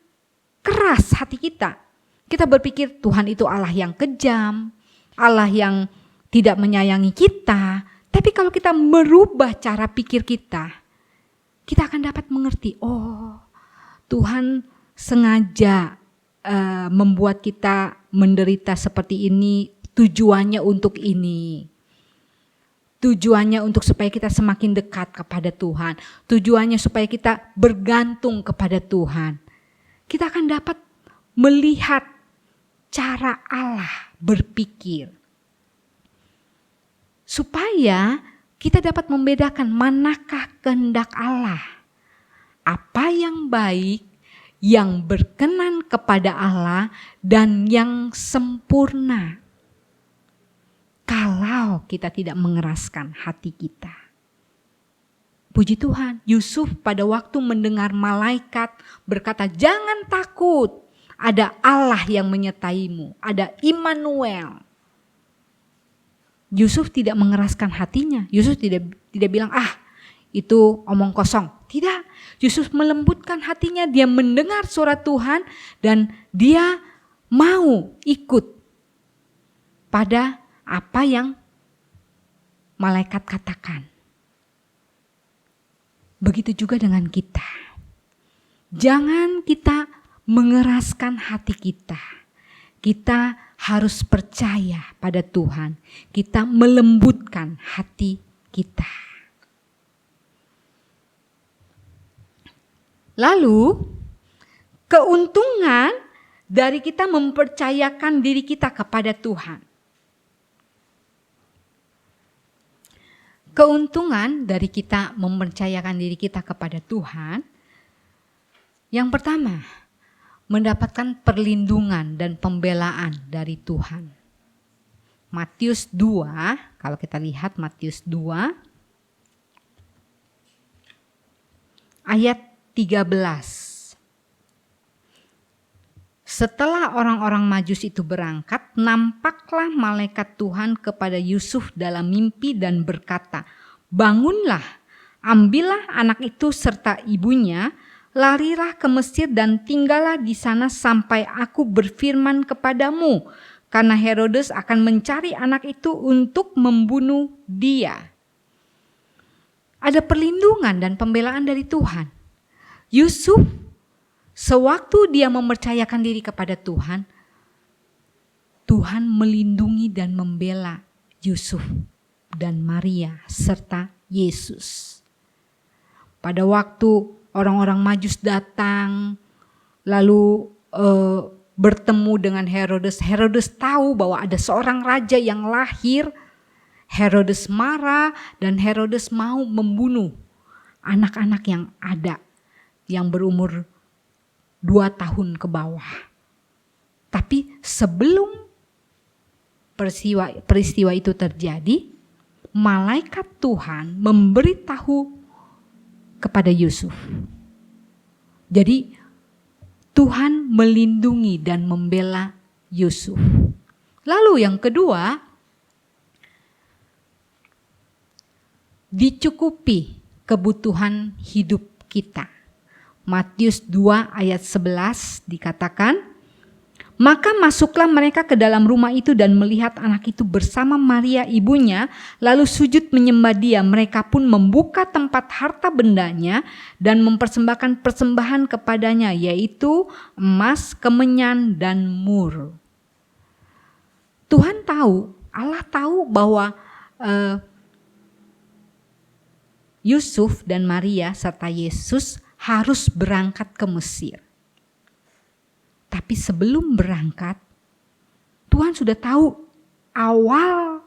keras hati kita. Kita berpikir Tuhan itu Allah yang kejam, Allah yang tidak menyayangi kita. Tapi kalau kita merubah cara pikir kita akan dapat mengerti, oh Tuhan sengaja membuat kita menderita seperti ini, tujuannya untuk ini. Tujuannya untuk supaya kita semakin dekat kepada Tuhan. Tujuannya supaya kita bergantung kepada Tuhan. Kita akan dapat melihat cara Allah berpikir. Supaya kita dapat membedakan manakah kehendak Allah. Apa yang baik, yang berkenan kepada Allah, dan yang sempurna. Kalau kita tidak mengeraskan hati kita. Puji Tuhan, Yusuf pada waktu mendengar malaikat berkata, jangan takut, ada Allah yang menyertaimu, ada Immanuel. Yusuf tidak mengeraskan hatinya. Yusuf tidak bilang, itu omong kosong. Tidak, Yusuf melembutkan hatinya, dia mendengar suara Tuhan dan dia mau ikut pada apa yang malaikat katakan. Begitu juga dengan kita. Jangan kita mengeraskan hati kita. Kita harus percaya pada Tuhan. Kita melembutkan hati kita. Lalu, keuntungan dari kita mempercayakan diri kita kepada Tuhan. Keuntungan dari kita mempercayakan diri kita kepada Tuhan, yang pertama, mendapatkan perlindungan dan pembelaan dari Tuhan. Matius 2, kalau kita lihat Matius 2, ayat 13. Setelah orang-orang Majus itu berangkat, nampaklah malaikat Tuhan kepada Yusuf dalam mimpi dan berkata, bangunlah, ambillah anak itu serta ibunya, larilah ke Mesir dan tinggallah di sana sampai aku berfirman kepadamu, karena Herodes akan mencari anak itu untuk membunuh dia. Ada perlindungan dan pembelaan dari Tuhan. Yusuf, sewaktu dia mempercayakan diri kepada Tuhan, Tuhan melindungi dan membela Yusuf dan Maria serta Yesus. Pada waktu orang-orang Majus datang, lalu bertemu dengan Herodes. Herodes tahu bahwa ada seorang raja yang lahir. Herodes marah dan Herodes mau membunuh anak-anak yang ada, yang berumur 2 tahun ke bawah. Tapi sebelum peristiwa itu terjadi, malaikat Tuhan memberitahu kepada Yusuf. Jadi Tuhan melindungi dan membela Yusuf. Lalu yang kedua, dicukupi kebutuhan hidup kita. Matius 2 ayat 11 dikatakan, maka masuklah mereka ke dalam rumah itu dan melihat anak itu bersama Maria ibunya, lalu sujud menyembah dia. Mereka pun membuka tempat harta bendanya dan mempersembahkan persembahan kepadanya, yaitu emas, kemenyan, dan mur. Tuhan tahu, Allah tahu bahwa Yusuf dan Maria serta Yesus harus berangkat ke Mesir. Tapi sebelum berangkat, Tuhan sudah tahu awal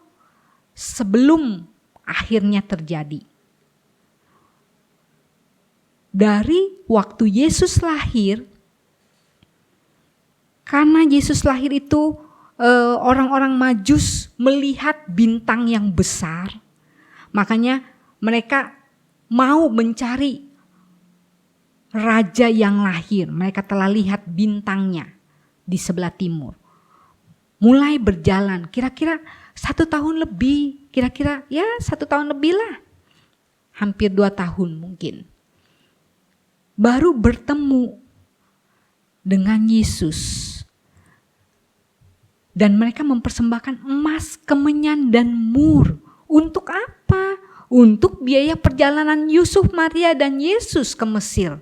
sebelum akhirnya terjadi. Dari waktu Yesus lahir, karena Yesus lahir itu orang-orang Majus melihat bintang yang besar, makanya mereka mau mencari raja yang lahir. Mereka telah lihat bintangnya di sebelah timur. Mulai berjalan kira-kira 1 tahun lebih. Kira-kira 1 tahun lebih lah. Hampir 2 tahun mungkin. Baru bertemu dengan Yesus. Dan mereka mempersembahkan emas, kemenyan, dan mur. Untuk apa? Untuk biaya perjalanan Yusuf, Maria, dan Yesus ke Mesir.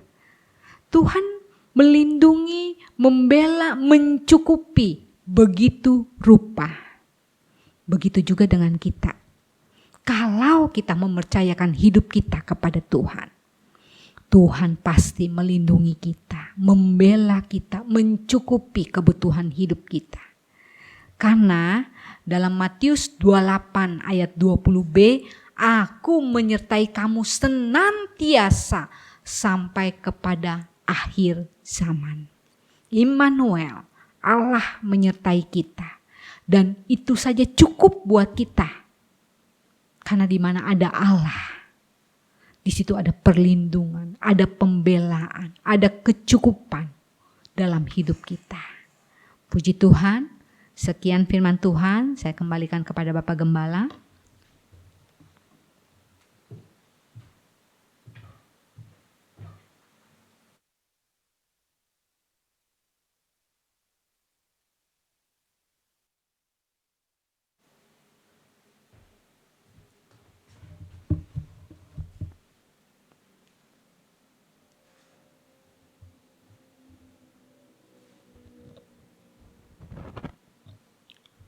Tuhan melindungi, membela, mencukupi begitu rupa. Begitu juga dengan kita. Kalau kita mempercayakan hidup kita kepada Tuhan, Tuhan pasti melindungi kita, membela kita, mencukupi kebutuhan hidup kita. Karena dalam Matius 28 ayat 20b, aku menyertai kamu senantiasa sampai kepada akhir zaman. Immanuel, Allah menyertai kita. Dan itu saja cukup buat kita. Karena di mana ada Allah, di situ ada perlindungan, ada pembelaan, ada kecukupan dalam hidup kita. Puji Tuhan, sekian firman Tuhan, saya kembalikan kepada Bapak Gembala.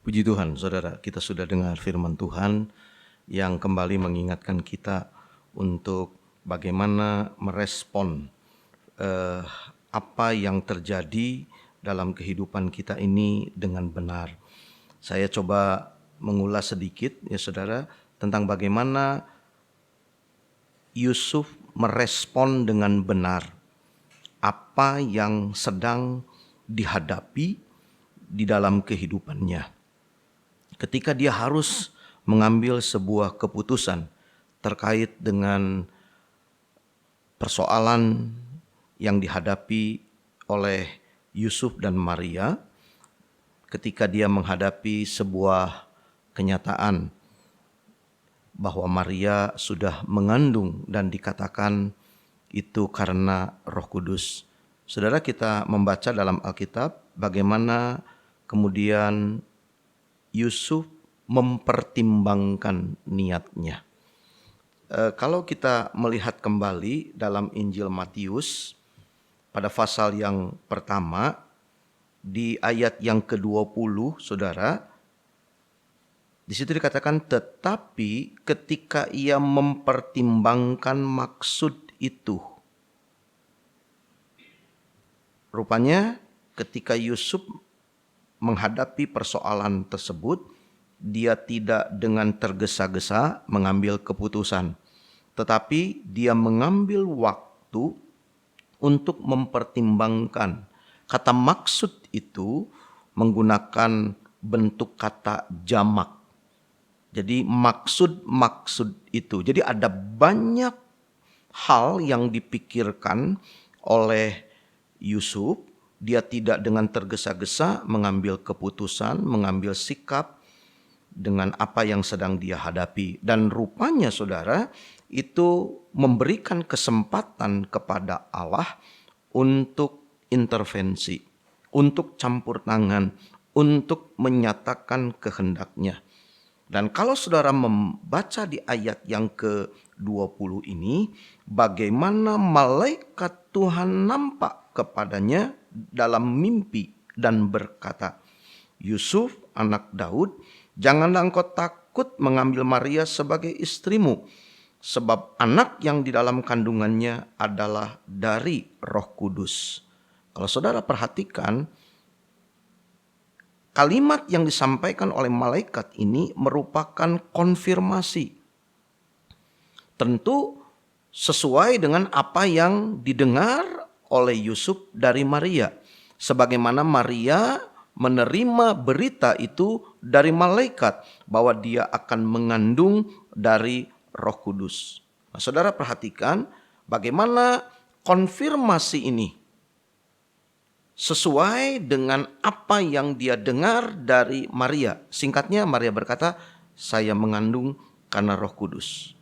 Puji Tuhan, saudara, kita sudah dengar firman Tuhan yang kembali mengingatkan kita untuk bagaimana merespon apa yang terjadi dalam kehidupan kita ini dengan benar. Saya coba mengulas sedikit ya saudara tentang bagaimana Yusuf merespon dengan benar apa yang sedang dihadapi di dalam kehidupannya. Ketika dia harus mengambil sebuah keputusan terkait dengan persoalan yang dihadapi oleh Yusuf dan Maria, ketika dia menghadapi sebuah kenyataan bahwa Maria sudah mengandung dan dikatakan itu karena Roh Kudus. Saudara, kita membaca dalam Alkitab bagaimana kemudian Yusuf mempertimbangkan niatnya. Kalau kita melihat kembali dalam Injil Matius pada pasal yang pertama di ayat yang ke-20, saudara, di situ dikatakan tetapi ketika ia mempertimbangkan maksud itu. Rupanya ketika Yusuf menghadapi persoalan tersebut, dia tidak dengan tergesa-gesa mengambil keputusan, tetapi dia mengambil waktu untuk mempertimbangkan. Kata maksud itu menggunakan bentuk kata jamak. Jadi maksud itu. Jadi ada banyak hal yang dipikirkan oleh Yusuf. Dia tidak dengan tergesa-gesa mengambil keputusan, mengambil sikap dengan apa yang sedang dia hadapi. Dan rupanya saudara, itu memberikan kesempatan kepada Allah untuk intervensi, untuk campur tangan, untuk menyatakan kehendaknya. Dan kalau saudara membaca di ayat yang ke-20 ini, bagaimana malaikat Tuhan nampak kepadanya dalam mimpi dan berkata, Yusuf anak Daud, janganlah engkau takut mengambil Maria sebagai istrimu, sebab anak yang di dalam kandungannya adalah dari Roh Kudus. Kalau saudara perhatikan, kalimat yang disampaikan oleh malaikat ini merupakan konfirmasi. Tentu sesuai dengan apa yang didengar oleh Yusuf dari Maria. Sebagaimana Maria menerima berita itu dari malaikat bahwa dia akan mengandung dari Roh Kudus. Nah, saudara perhatikan bagaimana konfirmasi ini sesuai dengan apa yang dia dengar dari Maria. Singkatnya Maria berkata, saya mengandung karena Roh Kudus.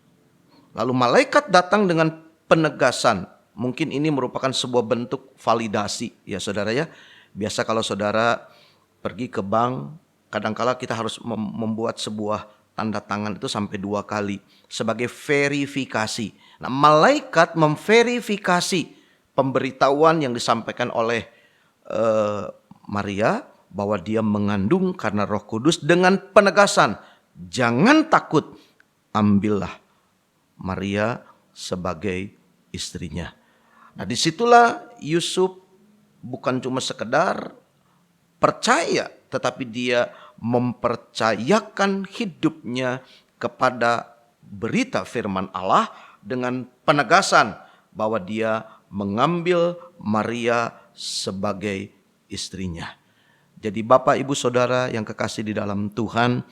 Lalu malaikat datang dengan penegasan. Mungkin ini merupakan sebuah bentuk validasi ya saudara ya. Biasa kalau saudara pergi ke bank, kadangkala kita harus membuat sebuah tanda tangan itu sampai 2 kali sebagai verifikasi. Nah, malaikat memverifikasi pemberitahuan yang disampaikan oleh Maria bahwa dia mengandung karena Roh Kudus dengan penegasan, jangan takut, ambillah Maria sebagai istrinya. Nah, disitulah Yusuf bukan cuma sekedar percaya, tetapi dia mempercayakan hidupnya kepada berita firman Allah dengan penegasan bahwa dia mengambil Maria sebagai istrinya. Jadi Bapak, Ibu, Saudara yang kekasih di dalam Tuhan,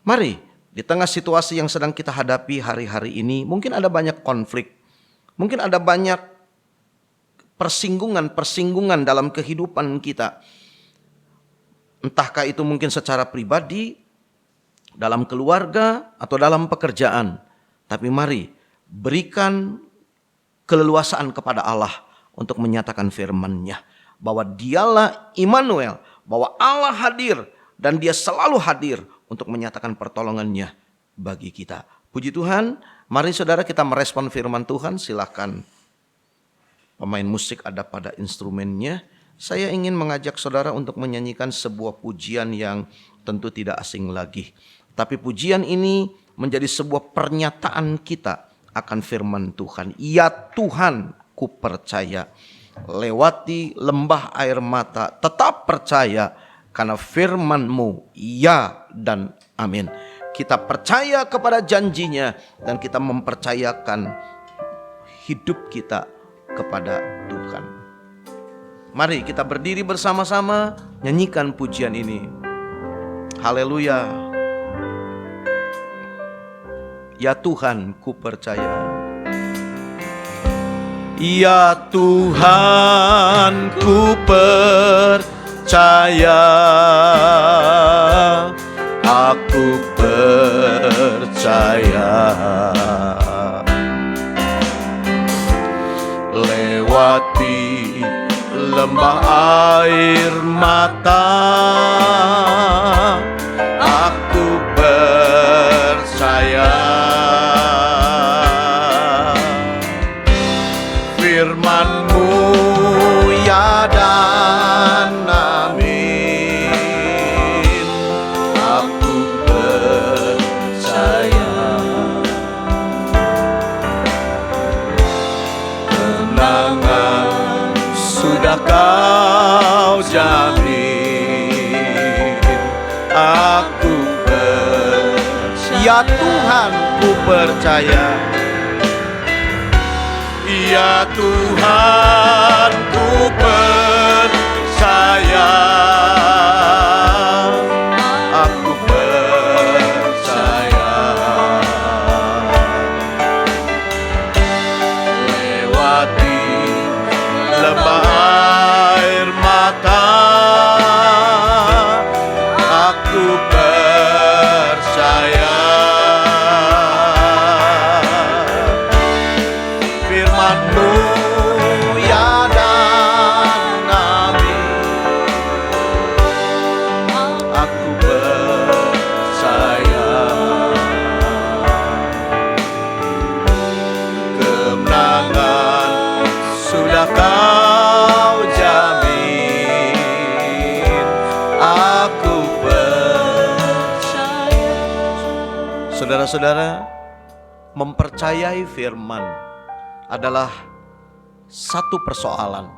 mari di tengah situasi yang sedang kita hadapi hari-hari ini, mungkin ada banyak konflik, mungkin ada banyak persinggungan dalam kehidupan kita. Entahkah itu mungkin secara pribadi, dalam keluarga, atau dalam pekerjaan. Tapi mari berikan keleluasaan kepada Allah untuk menyatakan firman-Nya. Bahwa dialah Immanuel, bahwa Allah hadir dan dia selalu hadir untuk menyatakan pertolongan-Nya bagi kita. Puji Tuhan, mari saudara kita merespon firman Tuhan. Silakan pemain musik ada pada instrumennya. Saya ingin mengajak saudara untuk menyanyikan sebuah pujian yang tentu tidak asing lagi. Tapi pujian ini menjadi sebuah pernyataan kita akan firman Tuhan. Ya Tuhan, ku percaya. Lewati lembah air mata, tetap percaya karena firman-Mu ya dan amin. Kita percaya kepada janjinya dan kita mempercayakan hidup kita kepada Tuhan. Mari kita berdiri bersama-sama nyanyikan pujian ini. Haleluya. Ya Tuhan, ku percaya. Ya Tuhan, ku percaya. Aku percaya. Lewati lembah air mata, aku percaya. Firman-Mu ya dan amin. Aku percaya. Kemenangan sudah Kau jamin. Aku percaya. Ya Tuhan, ku percaya. Ya Tuhan, ku percaya. Aku percaya. Lewati lembah air mata, aku percaya. Firman-Mu ya dan amin. Aku percaya. Kemenangan sudah Kau jamin. Aku percaya. Saudara-saudara, mempercayai firman adalah satu persoalan.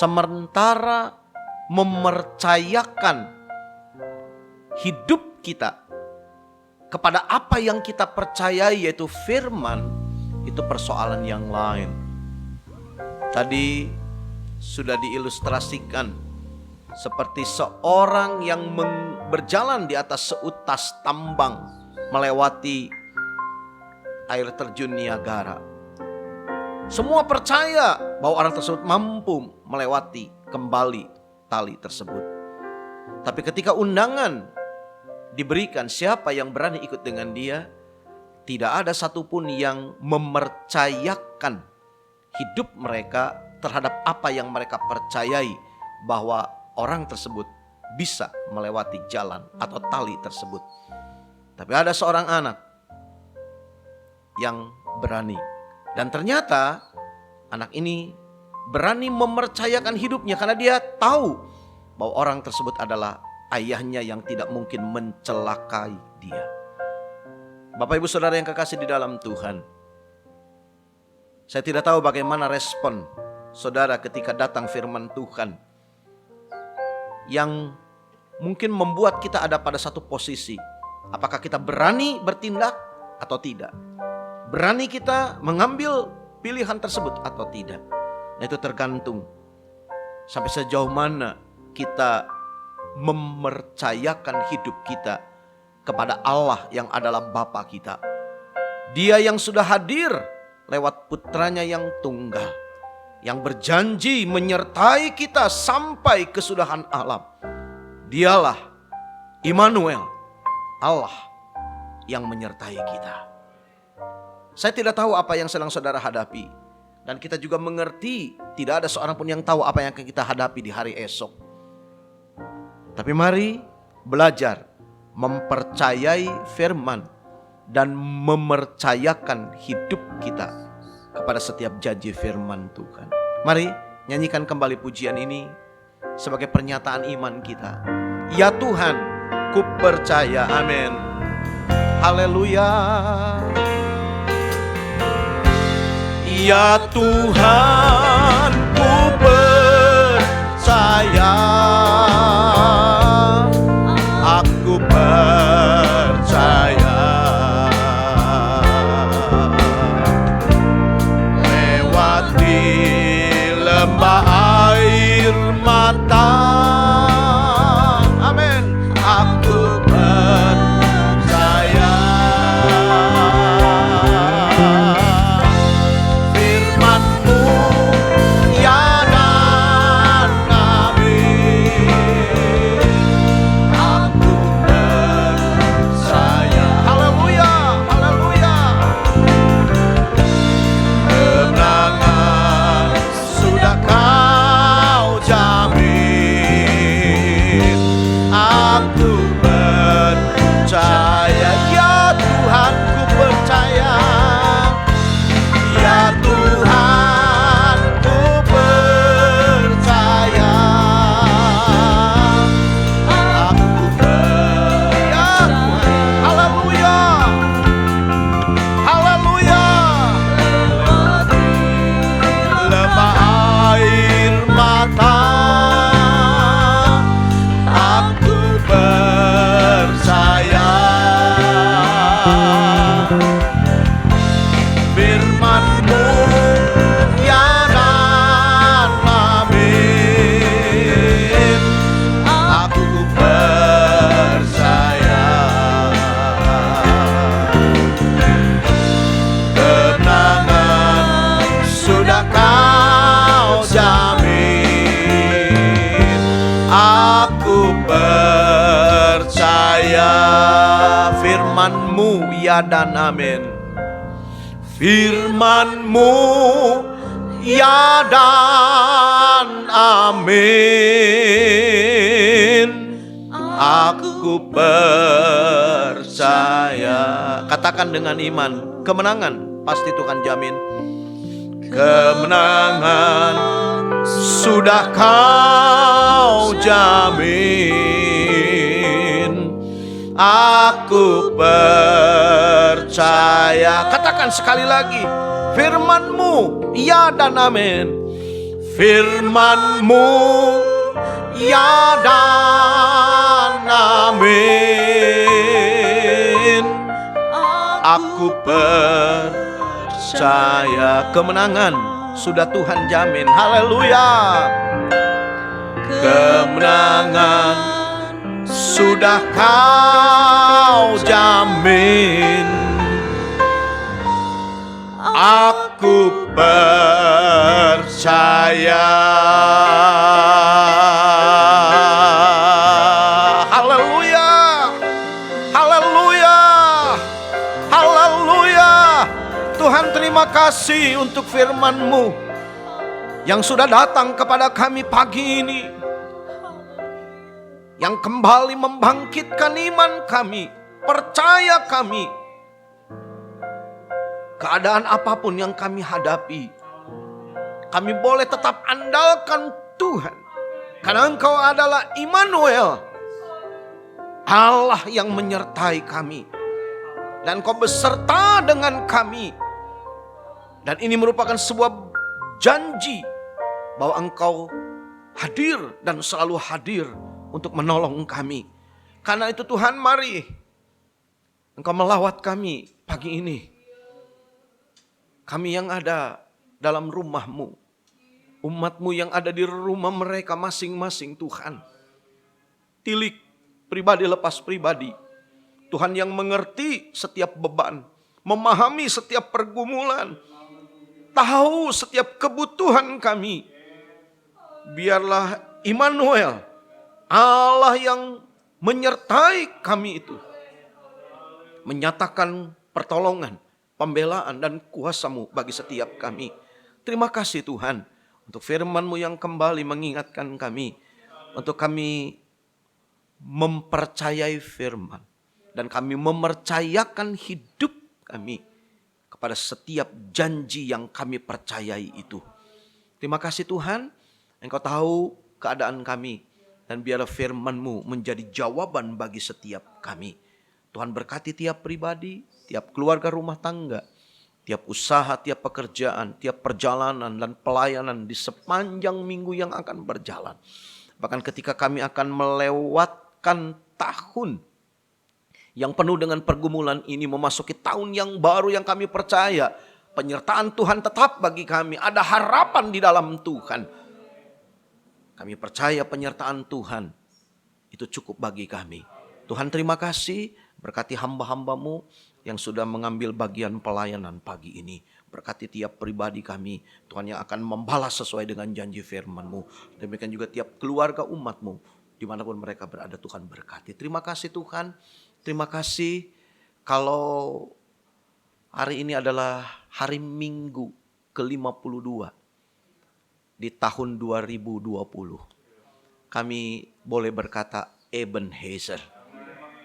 Sementara mempercayakan hidup kita kepada apa yang kita percayai, yaitu firman, itu persoalan yang lain. Tadi sudah diilustrasikan seperti seorang yang berjalan di atas seutas tambang melewati air terjun Niagara. Semua percaya bahwa orang tersebut mampu melewati kembali tali tersebut. Tapi ketika undangan diberikan, siapa yang berani ikut dengan dia, tidak ada satupun yang mempercayakan hidup mereka terhadap apa yang mereka percayai, bahwa orang tersebut bisa melewati jalan atau tali tersebut. Tapi ada seorang anak yang berani. Dan ternyata anak ini berani mempercayakan hidupnya karena dia tahu bahwa orang tersebut adalah ayahnya yang tidak mungkin mencelakai dia. Bapak Ibu Saudara yang kekasih di dalam Tuhan, saya tidak tahu bagaimana respon saudara ketika datang firman Tuhan yang mungkin membuat kita ada pada satu posisi. Apakah kita berani bertindak atau tidak? Berani kita mengambil pilihan tersebut atau tidak? Nah, itu tergantung sampai sejauh mana kita mempercayakan hidup kita kepada Allah yang adalah Bapa kita. Dia yang sudah hadir lewat putranya yang tunggal, yang berjanji menyertai kita sampai kesudahan alam. Dialah Immanuel, Allah yang menyertai kita. Saya tidak tahu apa yang sedang saudara hadapi, dan kita juga mengerti tidak ada seorang pun yang tahu apa yang akan kita hadapi di hari esok. Tapi mari belajar mempercayai firman dan mempercayakan hidup kita kepada setiap janji firman Tuhan. Mari nyanyikan kembali pujian ini sebagai pernyataan iman kita. Ya Tuhan, ku percaya. Amin. Haleluya. Ya Tuhan, ku percaya. Aku percaya. Lewati lembah air mata. Amin. Aku percaya. Firman-Mu ya dan amin. Aku percaya. Haleluya, haleluya. Kemenangan sudah Kau jamin. Aku percaya. Ya Tuhan, ku percaya. Ya Tuhan, ku percaya. Aku percaya. Haleluya. Haleluya. Lembah air mata. Aku percaya. Firman-Mu ya dan amin. Aku percaya. Kemenangan sudah Kau jamin. Aku percaya. Firman-Mu ya dan amin. Firman-Mu ya dan amin. Aku percaya. Katakan dengan iman, kemenangan pasti Tuhan jamin. Kemenangan sudah Kau jamin. Aku percaya. Katakan sekali lagi, firman-Mu ya dan amin. Firman-Mu ya dan amin. Aku percaya. Kemenangan sudah Tuhan jamin. Haleluya. Kemenangan sudah Kau jamin. Aku percaya. Haleluya. Haleluya. Haleluya. Tuhan, terima kasih untuk firman-Mu yang sudah datang kepada kami pagi ini, yang kembali membangkitkan iman kami, percaya kami. Keadaan apapun yang kami hadapi, kami boleh tetap andalkan Tuhan. Karena Engkau adalah Immanuel, Allah yang menyertai kami. dan Engkau beserta dengan kami. Dan ini merupakan sebuah janji bahwa Engkau hadir dan selalu hadir untuk menolong kami. Karena itu Tuhan, mari Engkau melawat kami pagi ini. Kami yang ada dalam rumah-Mu, umat-Mu yang ada di rumah mereka masing-masing Tuhan. Tilik pribadi lepas pribadi. Tuhan yang mengerti setiap beban, memahami setiap pergumulan, tahu setiap kebutuhan kami. Biarlah Immanuel, Allah yang menyertai kami itu, menyatakan pertolongan, pembelaan dan kuasa-Mu bagi setiap kami. Terima kasih Tuhan untuk firman-Mu yang kembali mengingatkan kami, untuk kami mempercayai firman, dan kami mempercayakan hidup kami kepada setiap janji yang kami percayai itu. Terima kasih Tuhan, Engkau tahu keadaan kami, dan biarlah firman-Mu menjadi jawaban bagi setiap kami. Tuhan berkati tiap pribadi, tiap keluarga rumah tangga, tiap usaha, tiap pekerjaan, tiap perjalanan dan pelayanan di sepanjang minggu yang akan berjalan. Bahkan ketika kami akan melewatkan tahun yang penuh dengan pergumulan ini, memasuki tahun yang baru yang kami percaya penyertaan Tuhan tetap bagi kami. Ada harapan di dalam Tuhan. Kami percaya penyertaan Tuhan itu cukup bagi kami. Tuhan terima kasih, berkati hamba-hamba-Mu yang sudah mengambil bagian pelayanan pagi ini. Berkati tiap pribadi kami, Tuhan yang akan membalas sesuai dengan janji firman-Mu. Demikian juga tiap keluarga umat-Mu, dimanapun mereka berada, Tuhan berkati. Terima kasih Tuhan, terima kasih kalau hari ini adalah hari Minggu ke-52 di tahun 2020. Kami boleh berkata Ebenezer,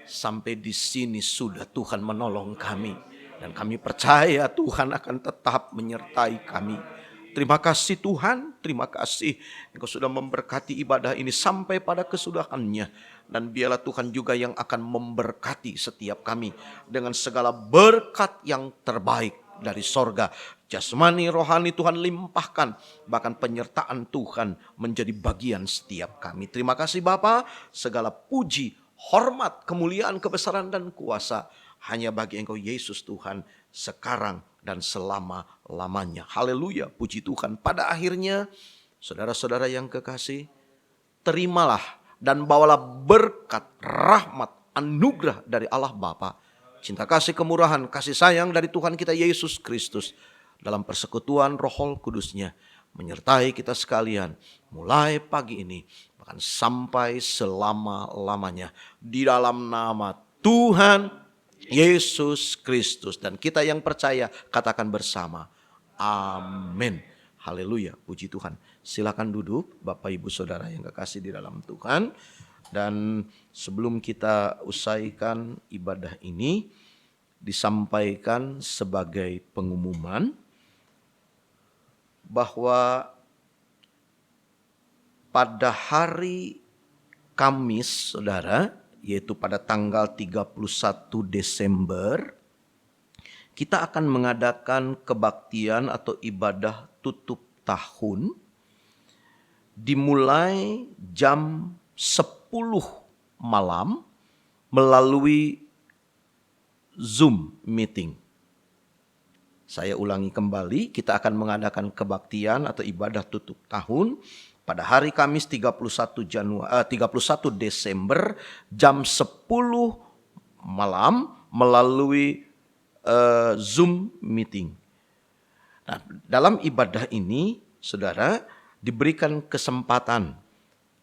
sampai di sini sudah Tuhan menolong kami, dan kami percaya Tuhan akan tetap menyertai kami. Terima kasih Tuhan, terima kasih Engkau sudah memberkati ibadah ini sampai pada kesudahannya. Dan biarlah Tuhan juga yang akan memberkati setiap kami dengan segala berkat yang terbaik dari sorga. Jasmani, rohani Tuhan limpahkan, bahkan penyertaan Tuhan menjadi bagian setiap kami. Terima kasih Bapa, segala puji, hormat, kemuliaan, kebesaran dan kuasa hanya bagi Engkau Yesus Tuhan, sekarang dan selama-lamanya. Haleluya, puji Tuhan. Pada akhirnya, saudara-saudara yang kekasih, terimalah dan bawalah berkat, rahmat, anugerah dari Allah Bapa, cinta kasih, kemurahan, kasih sayang dari Tuhan kita Yesus Kristus, dalam persekutuan Roh Kudus-Nya menyertai kita sekalian mulai pagi ini bahkan sampai selama-lamanya, di dalam nama Tuhan Yesus Kristus. Dan kita yang percaya katakan bersama, amin. Haleluya, puji Tuhan. Silakan duduk Bapak Ibu Saudara yang kekasih di dalam Tuhan. Dan sebelum kita usaikan ibadah ini, disampaikan sebagai pengumuman bahwa pada hari Kamis, saudara, yaitu pada tanggal 31 Desember, kita akan mengadakan kebaktian atau ibadah tutup tahun dimulai jam 10 malam melalui Zoom meeting. Saya ulangi kembali, kita akan mengadakan kebaktian atau ibadah tutup tahun pada hari Kamis 31 Desember jam 10 malam melalui Zoom meeting. Nah, dalam ibadah ini, saudara, diberikan kesempatan.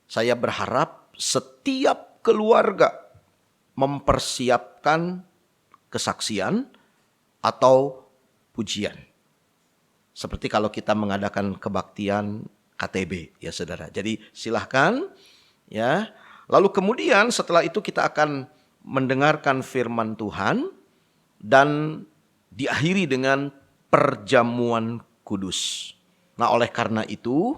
Saya berharap setiap keluarga mempersiapkan kesaksian atau pujian. Seperti kalau kita mengadakan kebaktian KTB, ya saudara. Jadi silahkan, ya. Lalu kemudian setelah itu kita akan mendengarkan firman Tuhan dan diakhiri dengan perjamuan kudus. Nah, oleh karena itu,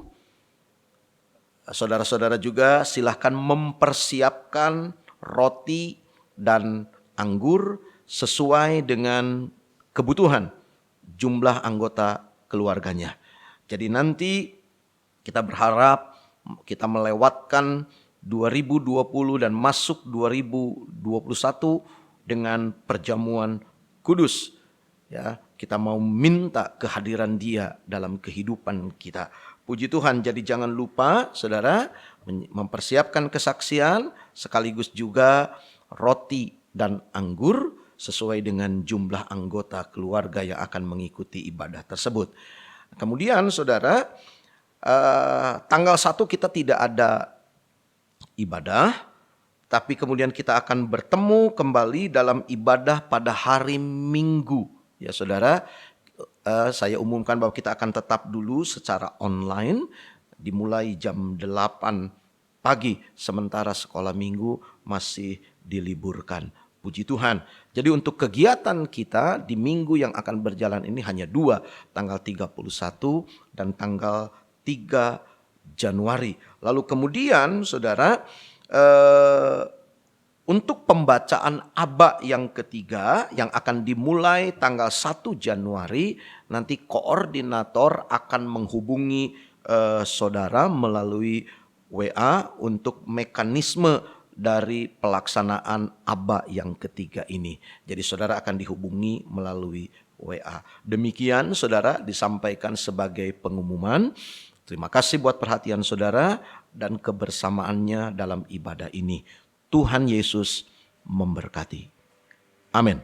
saudara-saudara juga silahkan mempersiapkan roti dan anggur sesuai dengan kebutuhan jumlah anggota keluarganya. Jadi nanti kita berharap kita melewatkan 2020 dan masuk 2021 dengan perjamuan kudus. Ya, kita mau minta kehadiran Dia dalam kehidupan kita. Puji Tuhan, jadi jangan lupa saudara mempersiapkan kesaksian sekaligus juga roti dan anggur sesuai dengan jumlah anggota keluarga yang akan mengikuti ibadah tersebut. Kemudian saudara, tanggal 1 kita tidak ada ibadah, tapi kemudian kita akan bertemu kembali dalam ibadah pada hari Minggu. Ya saudara, saya umumkan bahwa kita akan tetap dulu secara online dimulai jam 8 pagi, sementara sekolah minggu masih diliburkan. Puji Tuhan. Jadi untuk kegiatan kita di minggu yang akan berjalan ini hanya 2, tanggal 31 dan tanggal 3 Januari. Lalu kemudian saudara, untuk pembacaan Aba yang ketiga yang akan dimulai tanggal 1 Januari, nanti koordinator akan menghubungi saudara melalui WA untuk mekanisme dari pelaksanaan Aba yang ketiga ini. Jadi saudara akan dihubungi melalui WA. Demikian saudara disampaikan sebagai pengumuman. Terima kasih buat perhatian saudara dan kebersamaannya dalam ibadah ini. Tuhan Yesus memberkati. Amin.